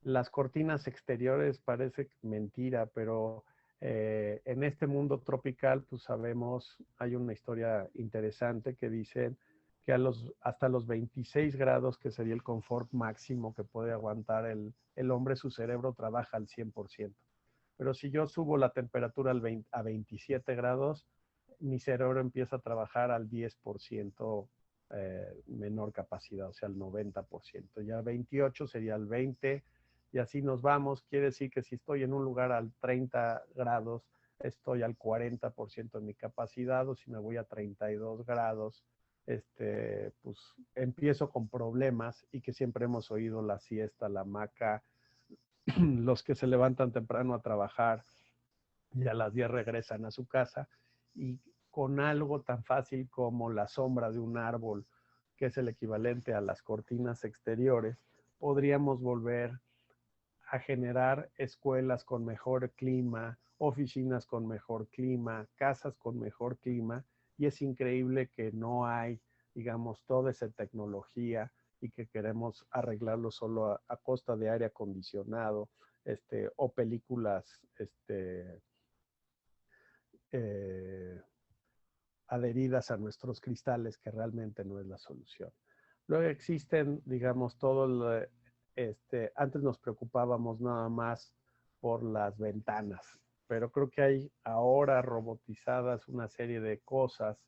Las cortinas exteriores parece mentira, pero en este mundo tropical, pues sabemos, hay una historia interesante que dice que hasta los 26 grados, que sería el confort máximo que puede aguantar el hombre, su cerebro trabaja al 100%. Pero si yo subo la temperatura a 27 grados, mi cerebro empieza a trabajar al 10% menor capacidad, o sea, al 90%. Ya 28 sería el 20%, y así nos vamos. Quiere decir que si estoy en un lugar al 30 grados, estoy al 40% de mi capacidad, o si me voy a 32 grados, pues empiezo con problemas, y que siempre hemos oído la siesta, la hamaca, los que se levantan temprano a trabajar y a las 10 regresan a su casa, y con algo tan fácil como la sombra de un árbol, que es el equivalente a las cortinas exteriores, podríamos volver a generar escuelas con mejor clima, oficinas con mejor clima, casas con mejor clima, y es increíble que no hay, digamos, toda esa tecnología y que queremos arreglarlo solo a costa de aire acondicionado, o películas eh, adheridas a nuestros cristales, que realmente no es la solución. Luego existen, digamos, antes nos preocupábamos nada más por las ventanas, pero creo que hay ahora robotizadas una serie de cosas,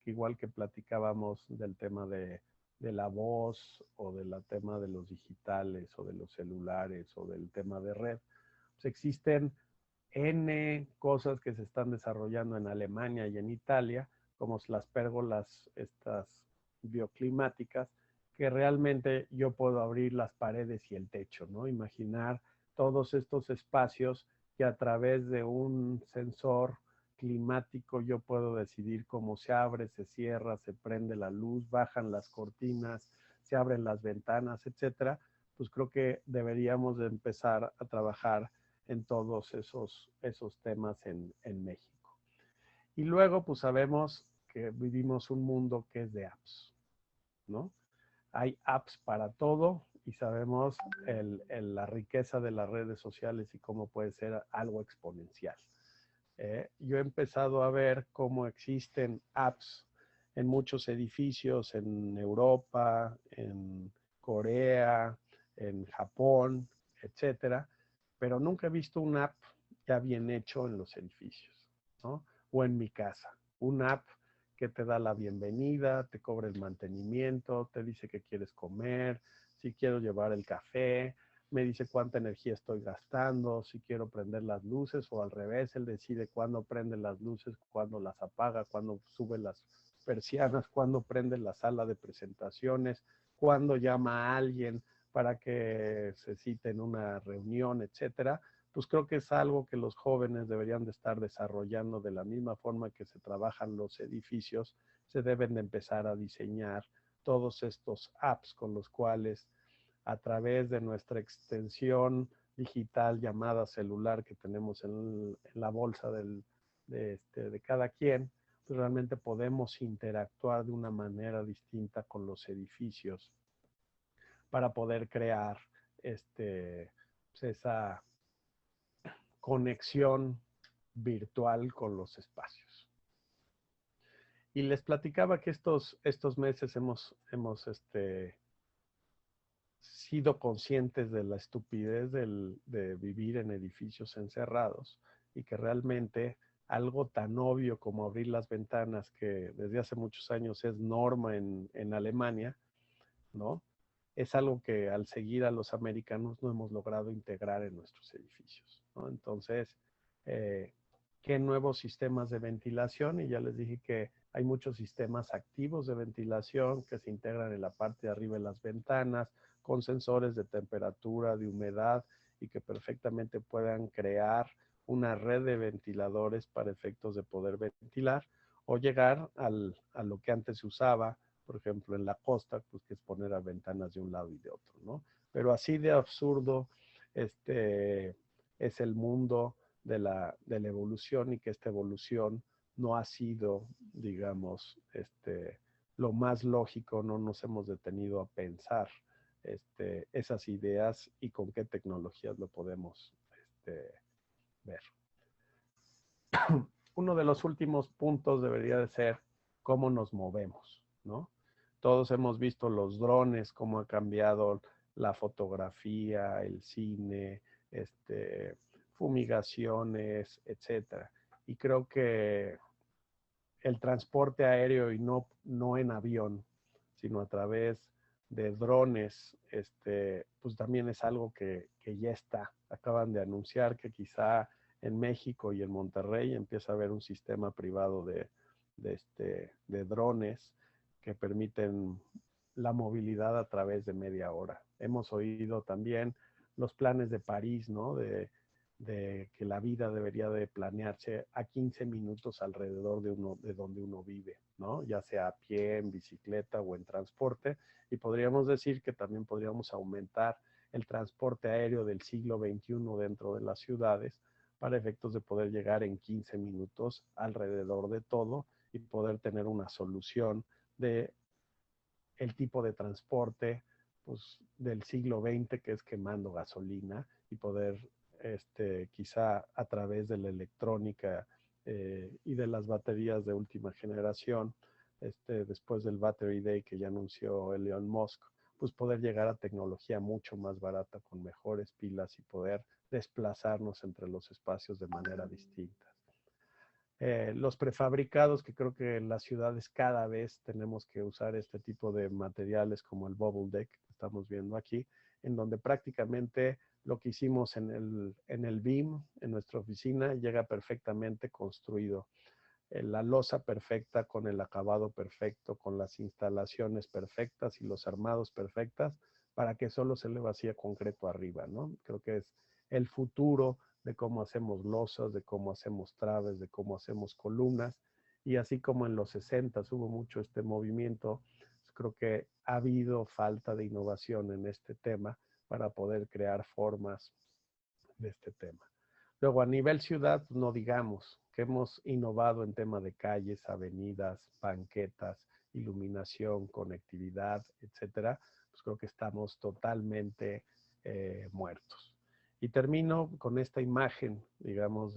igual que platicábamos del tema de la voz, o del tema de los digitales, o de los celulares, o del tema de red. Pues existen N cosas que se están desarrollando en Alemania y en Italia, como las pérgolas estas bioclimáticas, que realmente yo puedo abrir las paredes y el techo, ¿no? Imaginar todos estos espacios que a través de un sensor climático yo puedo decidir cómo se abre, se cierra, se prende la luz, bajan las cortinas, se abren las ventanas, etcétera. Pues creo que deberíamos de empezar a trabajar en todos esos temas en México. Y luego, pues sabemos que vivimos un mundo que es de apps, ¿no? Hay apps para todo, y sabemos la riqueza de las redes sociales y cómo puede ser algo exponencial. Yo he empezado a ver cómo existen apps en muchos edificios en Europa, en Corea, en Japón, etcétera, pero nunca he visto una app ya bien hecho en los edificios, ¿no? O en mi casa, una app que te da la bienvenida, te cobra el mantenimiento, te dice qué quieres comer, si quiero llevar el café, me dice cuánta energía estoy gastando, si quiero prender las luces, o al revés, él decide cuándo prende las luces, cuándo las apaga, cuándo sube las persianas, cuándo prende la sala de presentaciones, cuándo llama a alguien para que se cite en una reunión, etcétera. Pues creo que es algo que los jóvenes deberían de estar desarrollando. De la misma forma que se trabajan los edificios, se deben de empezar a diseñar todos estos apps con los cuales, a través de nuestra extensión digital llamada celular que tenemos en la bolsa de cada quien, pues realmente podemos interactuar de una manera distinta con los edificios para poder crear pues esa conexión virtual con los espacios. Y les platicaba que estos meses hemos sido conscientes de la estupidez de vivir en edificios encerrados y que realmente algo tan obvio como abrir las ventanas, que desde hace muchos años es norma en Alemania, ¿no? Es algo que al seguir a los americanos no hemos logrado integrar en nuestros edificios, ¿no? Entonces, ¿qué nuevos sistemas de ventilación? Y ya les dije que hay muchos sistemas activos de ventilación que se integran en la parte de arriba de las ventanas, con sensores de temperatura, de humedad, y que perfectamente puedan crear una red de ventiladores para efectos de poder ventilar o llegar a lo que antes se usaba, por ejemplo, en la costa, pues que es poner a ventanas de un lado y de otro, ¿no? Pero así de absurdo es el mundo de la evolución, y que esta evolución no ha sido, digamos, lo más lógico, no nos hemos detenido a pensar esas ideas y con qué tecnologías lo podemos ver. Uno de los últimos puntos debería de ser cómo nos movemos, ¿no? Todos hemos visto los drones, cómo ha cambiado la fotografía, el cine, fumigaciones, etcétera. Y creo que el transporte aéreo, y no en avión, sino a través de drones, pues también es algo que ya está. Acaban de anunciar que quizá en México y en Monterrey empieza a haber un sistema privado de drones que permiten la movilidad a través de media hora. Hemos oído también los planes de París, ¿no? De que la vida debería de planearse a 15 minutos alrededor de donde uno vive, ¿no? Ya sea a pie, en bicicleta o en transporte. Y podríamos decir que también podríamos aumentar el transporte aéreo del siglo XXI dentro de las ciudades para efectos de poder llegar en 15 minutos alrededor de todo y poder tener una solución de el tipo de transporte pues, del siglo XX, que es quemando gasolina, y poder quizá a través de la electrónica y de las baterías de última generación, después del Battery Day que ya anunció Elon Musk, pues poder llegar a tecnología mucho más barata con mejores pilas y poder desplazarnos entre los espacios de manera distinta. Los prefabricados, que creo que en las ciudades cada vez tenemos que usar este tipo de materiales como el bubble deck que estamos viendo aquí, en donde prácticamente lo que hicimos en el BIM, en nuestra oficina, llega perfectamente construido. La losa perfecta, con el acabado perfecto, con las instalaciones perfectas y los armados perfectas, para que solo se le vacía concreto arriba, ¿no? Creo que es el futuro de cómo hacemos losas, de cómo hacemos traves, de cómo hacemos columnas. Y así como en los 60 hubo mucho este movimiento, pues creo que ha habido falta de innovación en este tema para poder crear formas de este tema. Luego, a nivel ciudad, pues no digamos que hemos innovado en tema de calles, avenidas, banquetas, iluminación, conectividad, etcétera. Pues creo que estamos totalmente muertos. Y termino con esta imagen, digamos,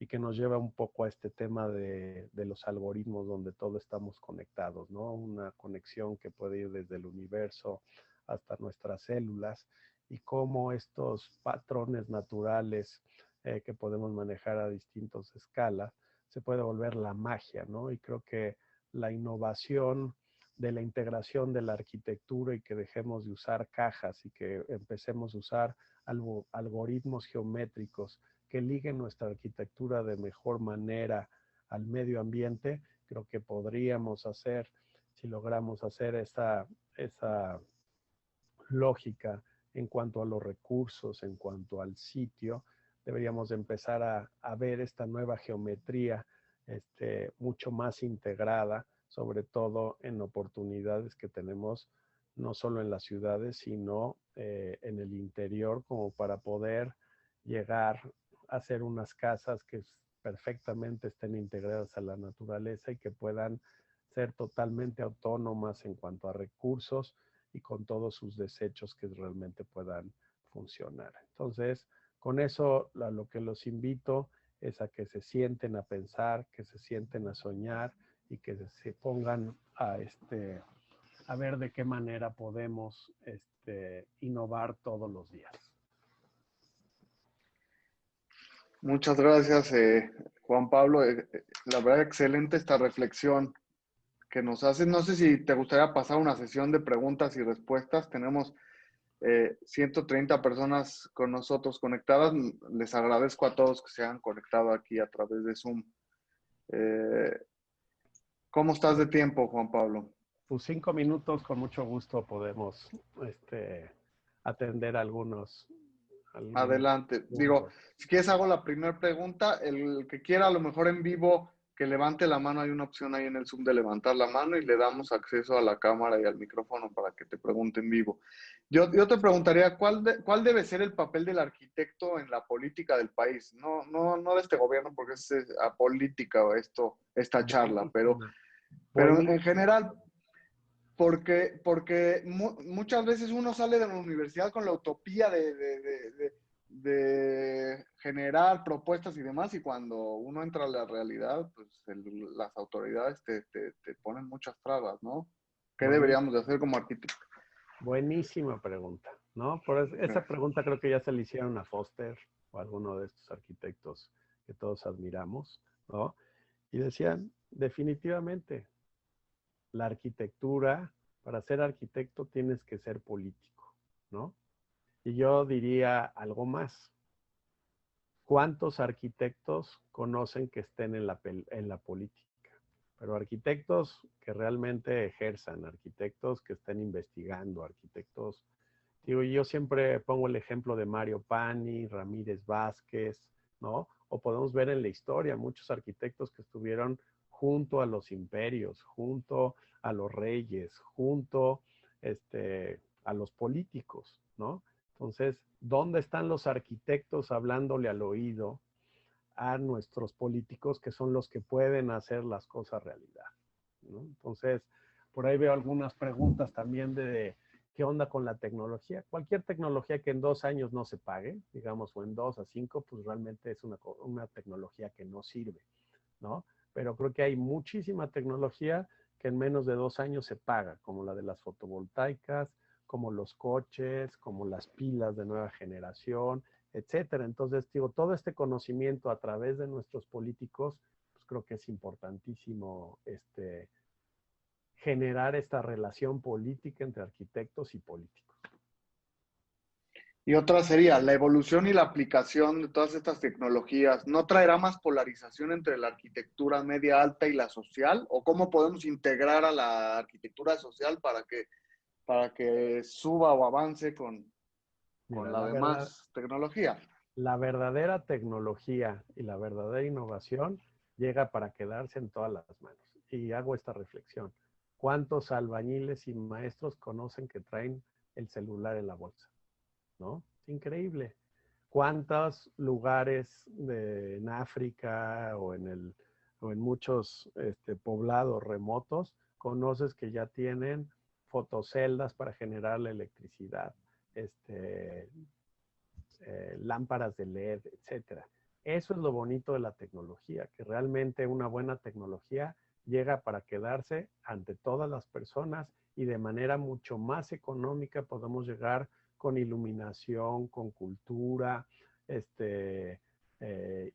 y que nos lleva un poco a este tema de los algoritmos, donde todos estamos conectados, ¿no? Una conexión que puede ir desde el universo hasta nuestras células, y cómo estos patrones naturales que podemos manejar a distintas escalas se puede volver la magia, ¿no? Y creo que la innovación de la integración de la arquitectura, y que dejemos de usar cajas y que empecemos a usar algoritmos geométricos que liguen nuestra arquitectura de mejor manera al medio ambiente, creo que podríamos hacer, si logramos hacer esa lógica en cuanto a los recursos, en cuanto al sitio, deberíamos empezar a ver esta nueva geometría mucho más integrada, sobre todo en oportunidades que tenemos no solo en las ciudades, sino en el interior, como para poder llegar a hacer unas casas que perfectamente estén integradas a la naturaleza y que puedan ser totalmente autónomas en cuanto a recursos y con todos sus desechos que realmente puedan funcionar. Entonces, con eso lo que los invito es a que se sienten a pensar, que se sienten a soñar y que se pongan a ver de qué manera podemos innovar todos los días. Muchas gracias, Juan Pablo. La verdad, excelente esta reflexión que nos haces. No sé si te gustaría pasar una sesión de preguntas y respuestas. Tenemos 130 personas con nosotros conectadas. Les agradezco a todos que se han conectado aquí a través de Zoom. ¿Cómo estás de tiempo, Juan Pablo? Pues 5 minutos, con mucho gusto podemos atender algunos. Adelante. Digo, si quieres hago la primera pregunta. El que quiera a lo mejor en vivo que levante la mano, hay una opción ahí en el Zoom de levantar la mano y le damos acceso a la cámara y al micrófono para que te pregunte en vivo. Yo te preguntaría, ¿cuál debe ser el papel del arquitecto en la política del país? No de este gobierno, porque es apolítica esta charla, pero en general, porque muchas veces uno sale de la universidad con la utopía de generar propuestas y demás, y cuando uno entra a la realidad, pues las autoridades te ponen muchas trabas, ¿no? ¿Qué deberíamos de hacer como arquitectos? Buenísima pregunta, ¿no? Esa pregunta creo que ya se le hicieron a Foster o a alguno de estos arquitectos que todos admiramos, ¿no? Y decían, definitivamente, la arquitectura, para ser arquitecto tienes que ser político, ¿no? Y yo diría algo más. ¿Cuántos arquitectos conocen que estén en la política? Pero arquitectos que realmente ejerzan, arquitectos que estén investigando, arquitectos. Digo, yo siempre pongo el ejemplo de Mario Pani, Ramírez Vázquez, ¿no? O podemos ver en la historia muchos arquitectos que estuvieron junto a los imperios, junto a los reyes, junto a los políticos, ¿no? Entonces, ¿dónde están los arquitectos hablándole al oído a nuestros políticos, que son los que pueden hacer las cosas realidad, ¿no? Entonces, por ahí veo algunas preguntas también de qué onda con la tecnología. Cualquier tecnología que en 2 años no se pague, digamos, o en 2 a 5, pues realmente es una tecnología que no sirve, ¿no? Pero creo que hay muchísima tecnología que en menos de 2 años se paga, como la de las fotovoltaicas, como los coches, como las pilas de nueva generación, etcétera. Entonces, digo, todo este conocimiento a través de nuestros políticos, pues creo que es importantísimo generar esta relación política entre arquitectos y políticos. Y otra sería, la evolución y la aplicación de todas estas tecnologías, ¿no traerá más polarización entre la arquitectura media alta y la social? ¿O cómo podemos integrar a la arquitectura social para que suba o avance con la demás tecnología? La verdadera tecnología y la verdadera innovación llega para quedarse en todas las manos. Y hago esta reflexión. ¿Cuántos albañiles y maestros conocen que traen el celular en la bolsa? ¿No? Es increíble. ¿Cuántos lugares en África o en muchos poblados remotos conoces que ya tienen fotoceldas para generar la electricidad? Lámparas de LED, etcétera. Eso es lo bonito de la tecnología, que realmente una buena tecnología llega para quedarse ante todas las personas y de manera mucho más económica podemos llegar con iluminación, con cultura,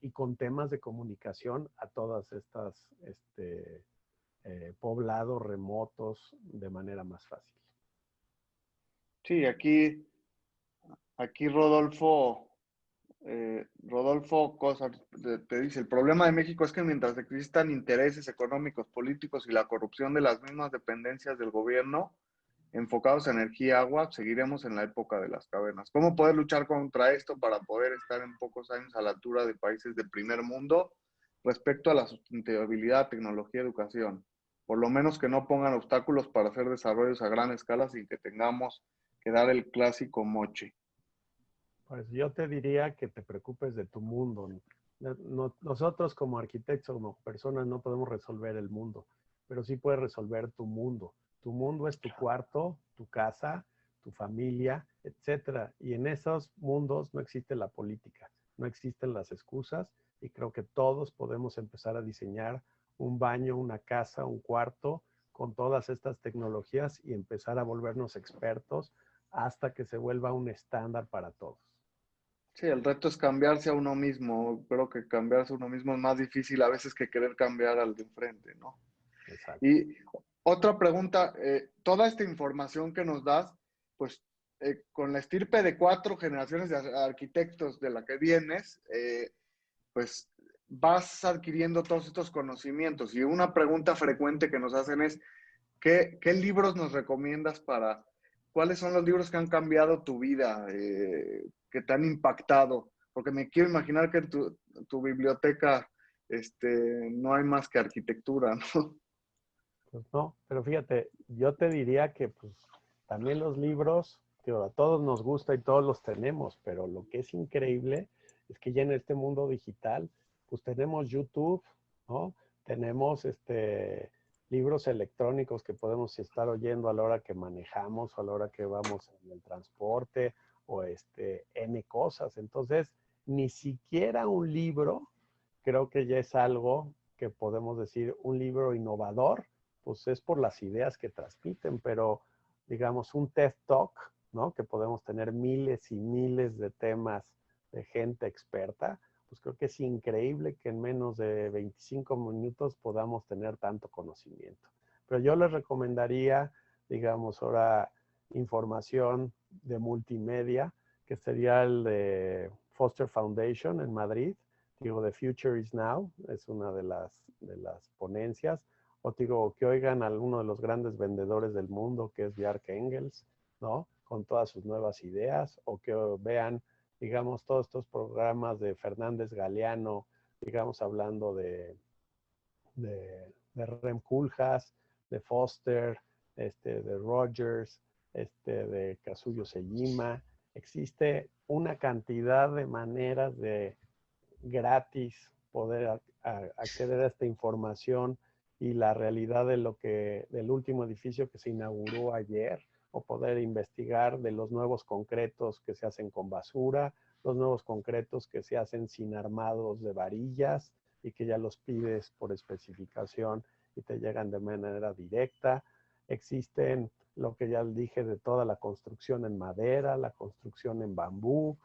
y con temas de comunicación a todas estas poblados remotos de manera más fácil. Sí, aquí Rodolfo Cosar te dice, el problema de México es que mientras existan intereses económicos, políticos y la corrupción de las mismas dependencias del gobierno enfocados en energía y agua, seguiremos en la época de las cavernas. ¿Cómo poder luchar contra esto para poder estar en pocos años a la altura de países de primer mundo respecto a la sustentabilidad, tecnología y educación? por lo menos que no pongan obstáculos para hacer desarrollos a gran escala sin que tengamos que dar el clásico moche. Pues yo te diría que te preocupes de tu mundo. Nosotros como arquitectos, como personas, no podemos resolver el mundo, pero sí puedes resolver tu mundo. Tu mundo es tu cuarto, tu casa, tu familia, etcétera. Y en esos mundos no existe la política, no existen las excusas, y creo que todos podemos empezar a diseñar un baño, una casa, un cuarto con todas estas tecnologías y empezar a volvernos expertos hasta que se vuelva un estándar para todos. Sí, el reto es cambiarse a uno mismo. Creo que cambiarse a uno mismo es más difícil a veces que querer cambiar al de enfrente, ¿no? Exacto. Y otra pregunta, toda esta información que nos das, pues con la estirpe de 4 generaciones de arquitectos de la que vienes, pues vas adquiriendo todos estos conocimientos. Y una pregunta frecuente que nos hacen es, ¿qué libros nos recomiendas cuáles son los libros que han cambiado tu vida, que te han impactado? Porque me quiero imaginar que en tu biblioteca no hay más que arquitectura, ¿no? Pues no, pero fíjate, yo te diría que pues también los libros, digo, a todos nos gusta y todos los tenemos, pero lo que es increíble es que ya en este mundo digital, pues tenemos YouTube, ¿no? Tenemos libros electrónicos que podemos estar oyendo a la hora que manejamos o a la hora que vamos en el transporte o N cosas. Entonces, ni siquiera un libro, creo que ya es algo que podemos decir un libro innovador, pues es por las ideas que transmiten, pero digamos un TED Talk, ¿no? Que podemos tener miles y miles de temas de gente experta, pues creo que es increíble que en menos de 25 minutos podamos tener tanto conocimiento. Pero yo les recomendaría, digamos, ahora información de multimedia, que sería el de Foster Foundation en Madrid. Digo, The Future is Now, es una de las ponencias. O digo, que oigan a alguno de los grandes vendedores del mundo, que es Bjarke Engels, ¿no? Con todas sus nuevas ideas, o que vean, digamos, todos estos programas de Fernández Galeano, digamos, hablando de Rem Koolhaas, de Foster, de Rogers, de Kazuyo Sejima. Existe una cantidad de maneras de gratis poder acceder a esta información y la realidad del último edificio que se inauguró ayer, o poder investigar de los nuevos concretos que se hacen con basura, los nuevos concretos que se hacen sin armados de varillas y que ya los pides por especificación y te llegan de manera directa. Existen lo que ya dije de toda la construcción en madera, la construcción en bambú,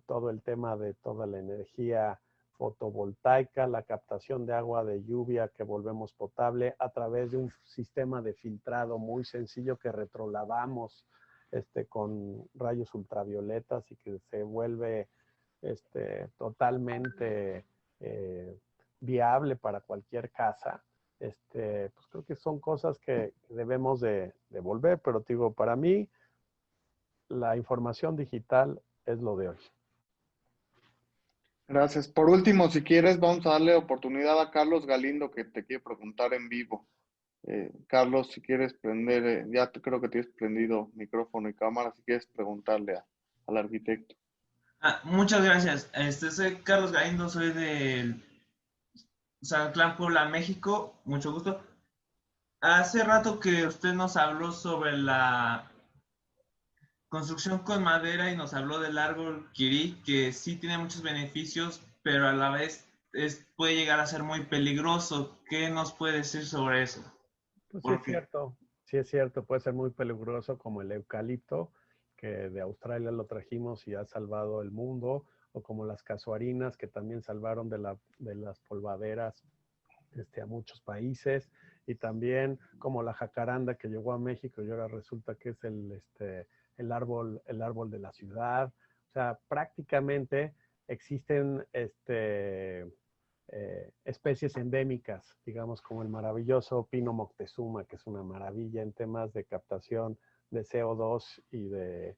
todo el tema de toda la energía fotovoltaica, la captación de agua de lluvia que volvemos potable a través de un sistema de filtrado muy sencillo que retrolavamos con rayos ultravioletas y que se vuelve totalmente viable para cualquier casa. Pues creo que son cosas que debemos de volver, pero digo, para mí la información digital es lo de hoy. Gracias. Por último, si quieres, vamos a darle oportunidad a Carlos Galindo que te quiere preguntar en vivo. Carlos, si quieres prender, creo que tienes prendido micrófono y cámara, si quieres preguntarle al arquitecto. Muchas gracias. Soy Carlos Galindo, soy del Zacatlán, Puebla, México. Mucho gusto. Hace rato que usted nos habló sobre la construcción con madera y nos habló del árbol Kirí, que sí tiene muchos beneficios, pero a la vez puede llegar a ser muy peligroso. ¿Qué nos puede decir sobre eso? Pues sí es cierto, puede ser muy peligroso, como el eucalipto, que de Australia lo trajimos y ha salvado el mundo, o como las casuarinas, que también salvaron de las polvaderas a muchos países, y también como la jacaranda que llegó a México y ahora resulta que es el árbol de la ciudad. O sea, prácticamente existen especies endémicas, digamos, como el maravilloso pino Moctezuma, que es una maravilla en temas de captación de CO2 y de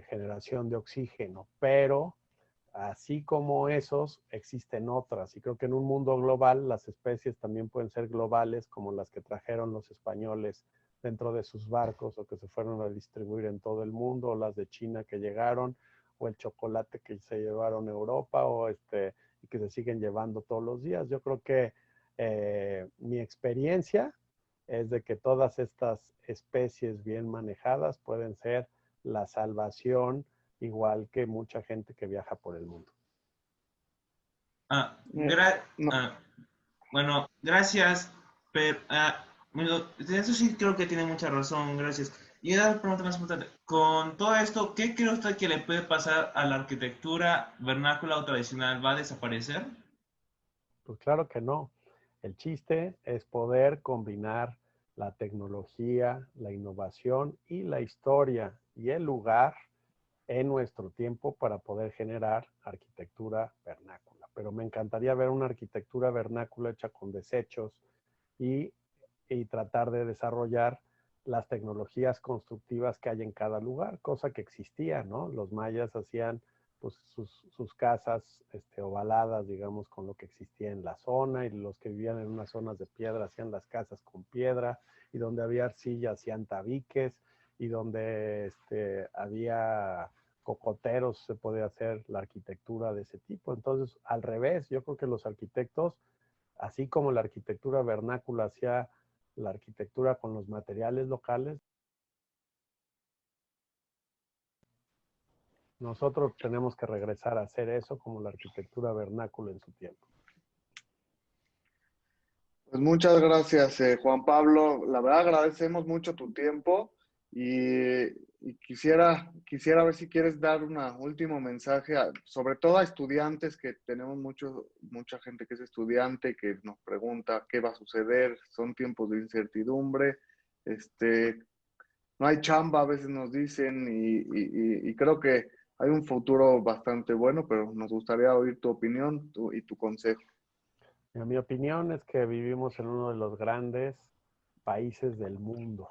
generación de oxígeno, pero así como esos, existen otras. Y creo que en un mundo global, las especies también pueden ser globales, como las que trajeron los españoles dentro de sus barcos o que se fueron a distribuir en todo el mundo, o las de China que llegaron, o el chocolate que se llevaron a Europa, y que se siguen llevando todos los días. Yo creo que mi experiencia es de que todas estas especies bien manejadas pueden ser la salvación, igual que mucha gente que viaja por el mundo. No, Bueno, gracias, pero bueno, eso sí creo que tiene mucha razón, gracias. Y una pregunta más importante, con todo esto, ¿qué cree usted que le puede pasar a la arquitectura vernácula o tradicional? ¿Va a desaparecer? Pues claro que no. El chiste es poder combinar la tecnología, la innovación y la historia y el lugar en nuestro tiempo para poder generar arquitectura vernácula. Pero me encantaría ver una arquitectura vernácula hecha con desechos y, y tratar de desarrollar las tecnologías constructivas que hay en cada lugar, cosa que existía, ¿no? Los mayas hacían pues, sus casas ovaladas, digamos, con lo que existía en la zona, y los que vivían en unas zonas de piedra hacían las casas con piedra, y donde había arcilla hacían tabiques, y donde había cocoteros se podía hacer la arquitectura de ese tipo. Entonces, al revés, yo creo que los arquitectos, así como la arquitectura vernácula hacía la arquitectura con los materiales locales, nosotros tenemos que regresar a hacer eso como la arquitectura vernácula en su tiempo. pues muchas gracias, Juan Pablo. La verdad agradecemos mucho tu tiempo y quisiera ver si quieres dar un último mensaje, sobre todo a estudiantes, que tenemos mucha gente que es estudiante y que nos pregunta qué va a suceder. Son tiempos de incertidumbre. No hay chamba, a veces nos dicen, y creo que hay un futuro bastante bueno, pero nos gustaría oír tu opinión y tu consejo. Mi opinión es que vivimos en uno de los grandes países del mundo.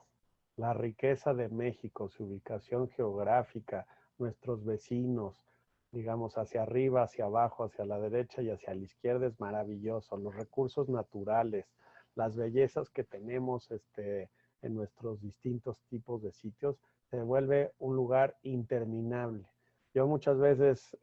La riqueza de México, su ubicación geográfica, nuestros vecinos, digamos, hacia arriba, hacia abajo, hacia la derecha y hacia la izquierda es maravilloso. Los recursos naturales, las bellezas que tenemos en nuestros distintos tipos de sitios, se vuelve un lugar interminable. Yo muchas veces,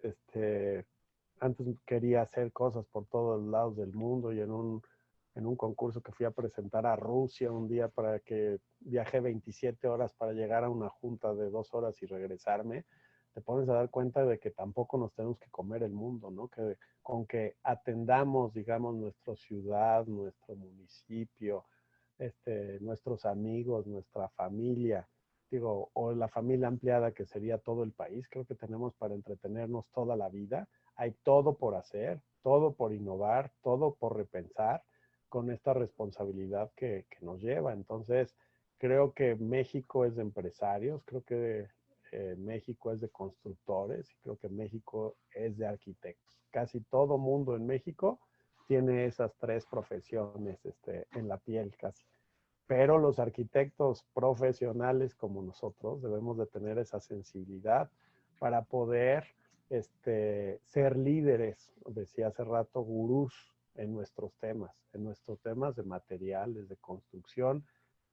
antes quería hacer cosas por todos lados del mundo, y en un concurso que fui a presentar a Rusia un día, para que viajé 27 horas para llegar a una junta de 2 horas y regresarme, te pones a dar cuenta de que tampoco nos tenemos que comer el mundo, ¿no? Que con que atendamos, digamos, nuestra ciudad, nuestro municipio, nuestros amigos, nuestra familia, digo, o la familia ampliada que sería todo el país, creo que tenemos para entretenernos toda la vida. Hay todo por hacer, todo por innovar, todo por repensar, con esta responsabilidad que nos lleva. Entonces, creo que México es de empresarios, creo que México es de constructores, y creo que México es de arquitectos. Casi todo mundo en México tiene esas tres profesiones en la piel casi. Pero los arquitectos profesionales como nosotros debemos de tener esa sensibilidad para poder ser líderes, decía hace rato, gurús en nuestros temas de materiales, de construcción,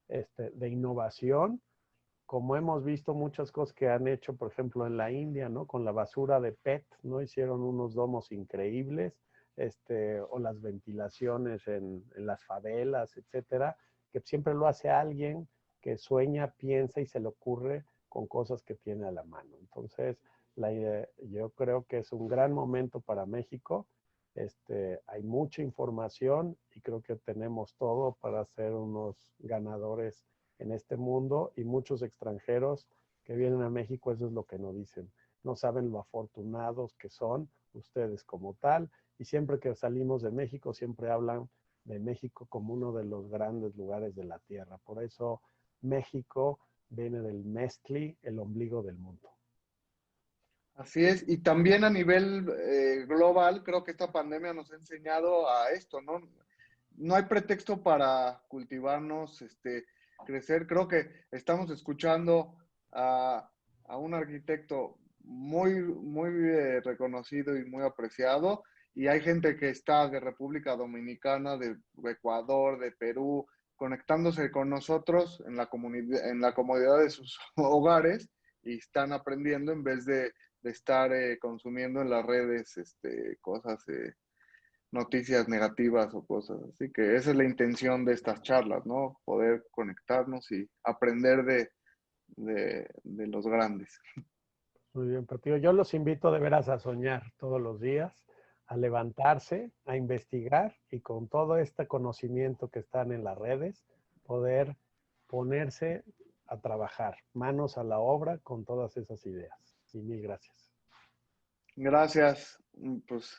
de innovación, como hemos visto muchas cosas que han hecho, por ejemplo, en la India, ¿no? Con la basura de PET, ¿no? Hicieron unos domos increíbles, o las ventilaciones en las favelas, etcétera, que siempre lo hace alguien que sueña, piensa y se le ocurre con cosas que tiene a la mano. Entonces, yo creo que es un gran momento para México. Hay mucha información y creo que tenemos todo para ser unos ganadores en este mundo, y muchos extranjeros que vienen a México, eso es lo que nos dicen. No saben lo afortunados que son ustedes como tal, y siempre que salimos de México, siempre hablan de México como uno de los grandes lugares de la tierra. Por eso México viene del mezcli, el ombligo del mundo. Así es, y también a nivel global, creo que esta pandemia nos ha enseñado a esto, ¿no? No hay pretexto para cultivarnos, crecer. Creo que estamos escuchando a un arquitecto muy reconocido y muy apreciado. Y hay gente que está de República Dominicana, de Ecuador, de Perú, conectándose con nosotros en la comodidad de sus hogares y están aprendiendo en vez de estar consumiendo en las redes cosas, noticias negativas o cosas. Así que esa es la intención de estas charlas, ¿no? Poder conectarnos y aprender de los grandes. Muy bien, pero tío, yo los invito de veras a soñar todos los días, a levantarse, a investigar y con todo este conocimiento que están en las redes, poder ponerse a trabajar, manos a la obra con todas esas ideas. Y mil gracias. Gracias. Pues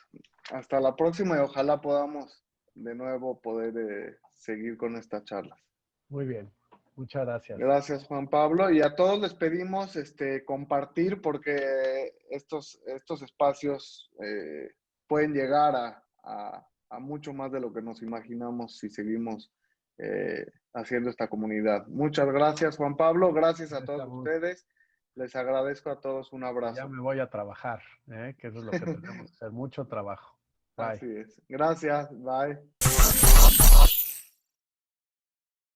hasta la próxima y ojalá podamos de nuevo poder seguir con estas charlas. Muy bien, muchas gracias. Gracias, Juan Pablo. Y a todos les pedimos compartir porque estos espacios pueden llegar a mucho más de lo que nos imaginamos si seguimos haciendo esta comunidad. Muchas gracias, Juan Pablo. Gracias a todos ustedes. Les agradezco a todos. Un abrazo. Ya me voy a trabajar, que eso es lo que tenemos que hacer, mucho trabajo. Bye. Así es. Gracias. Bye.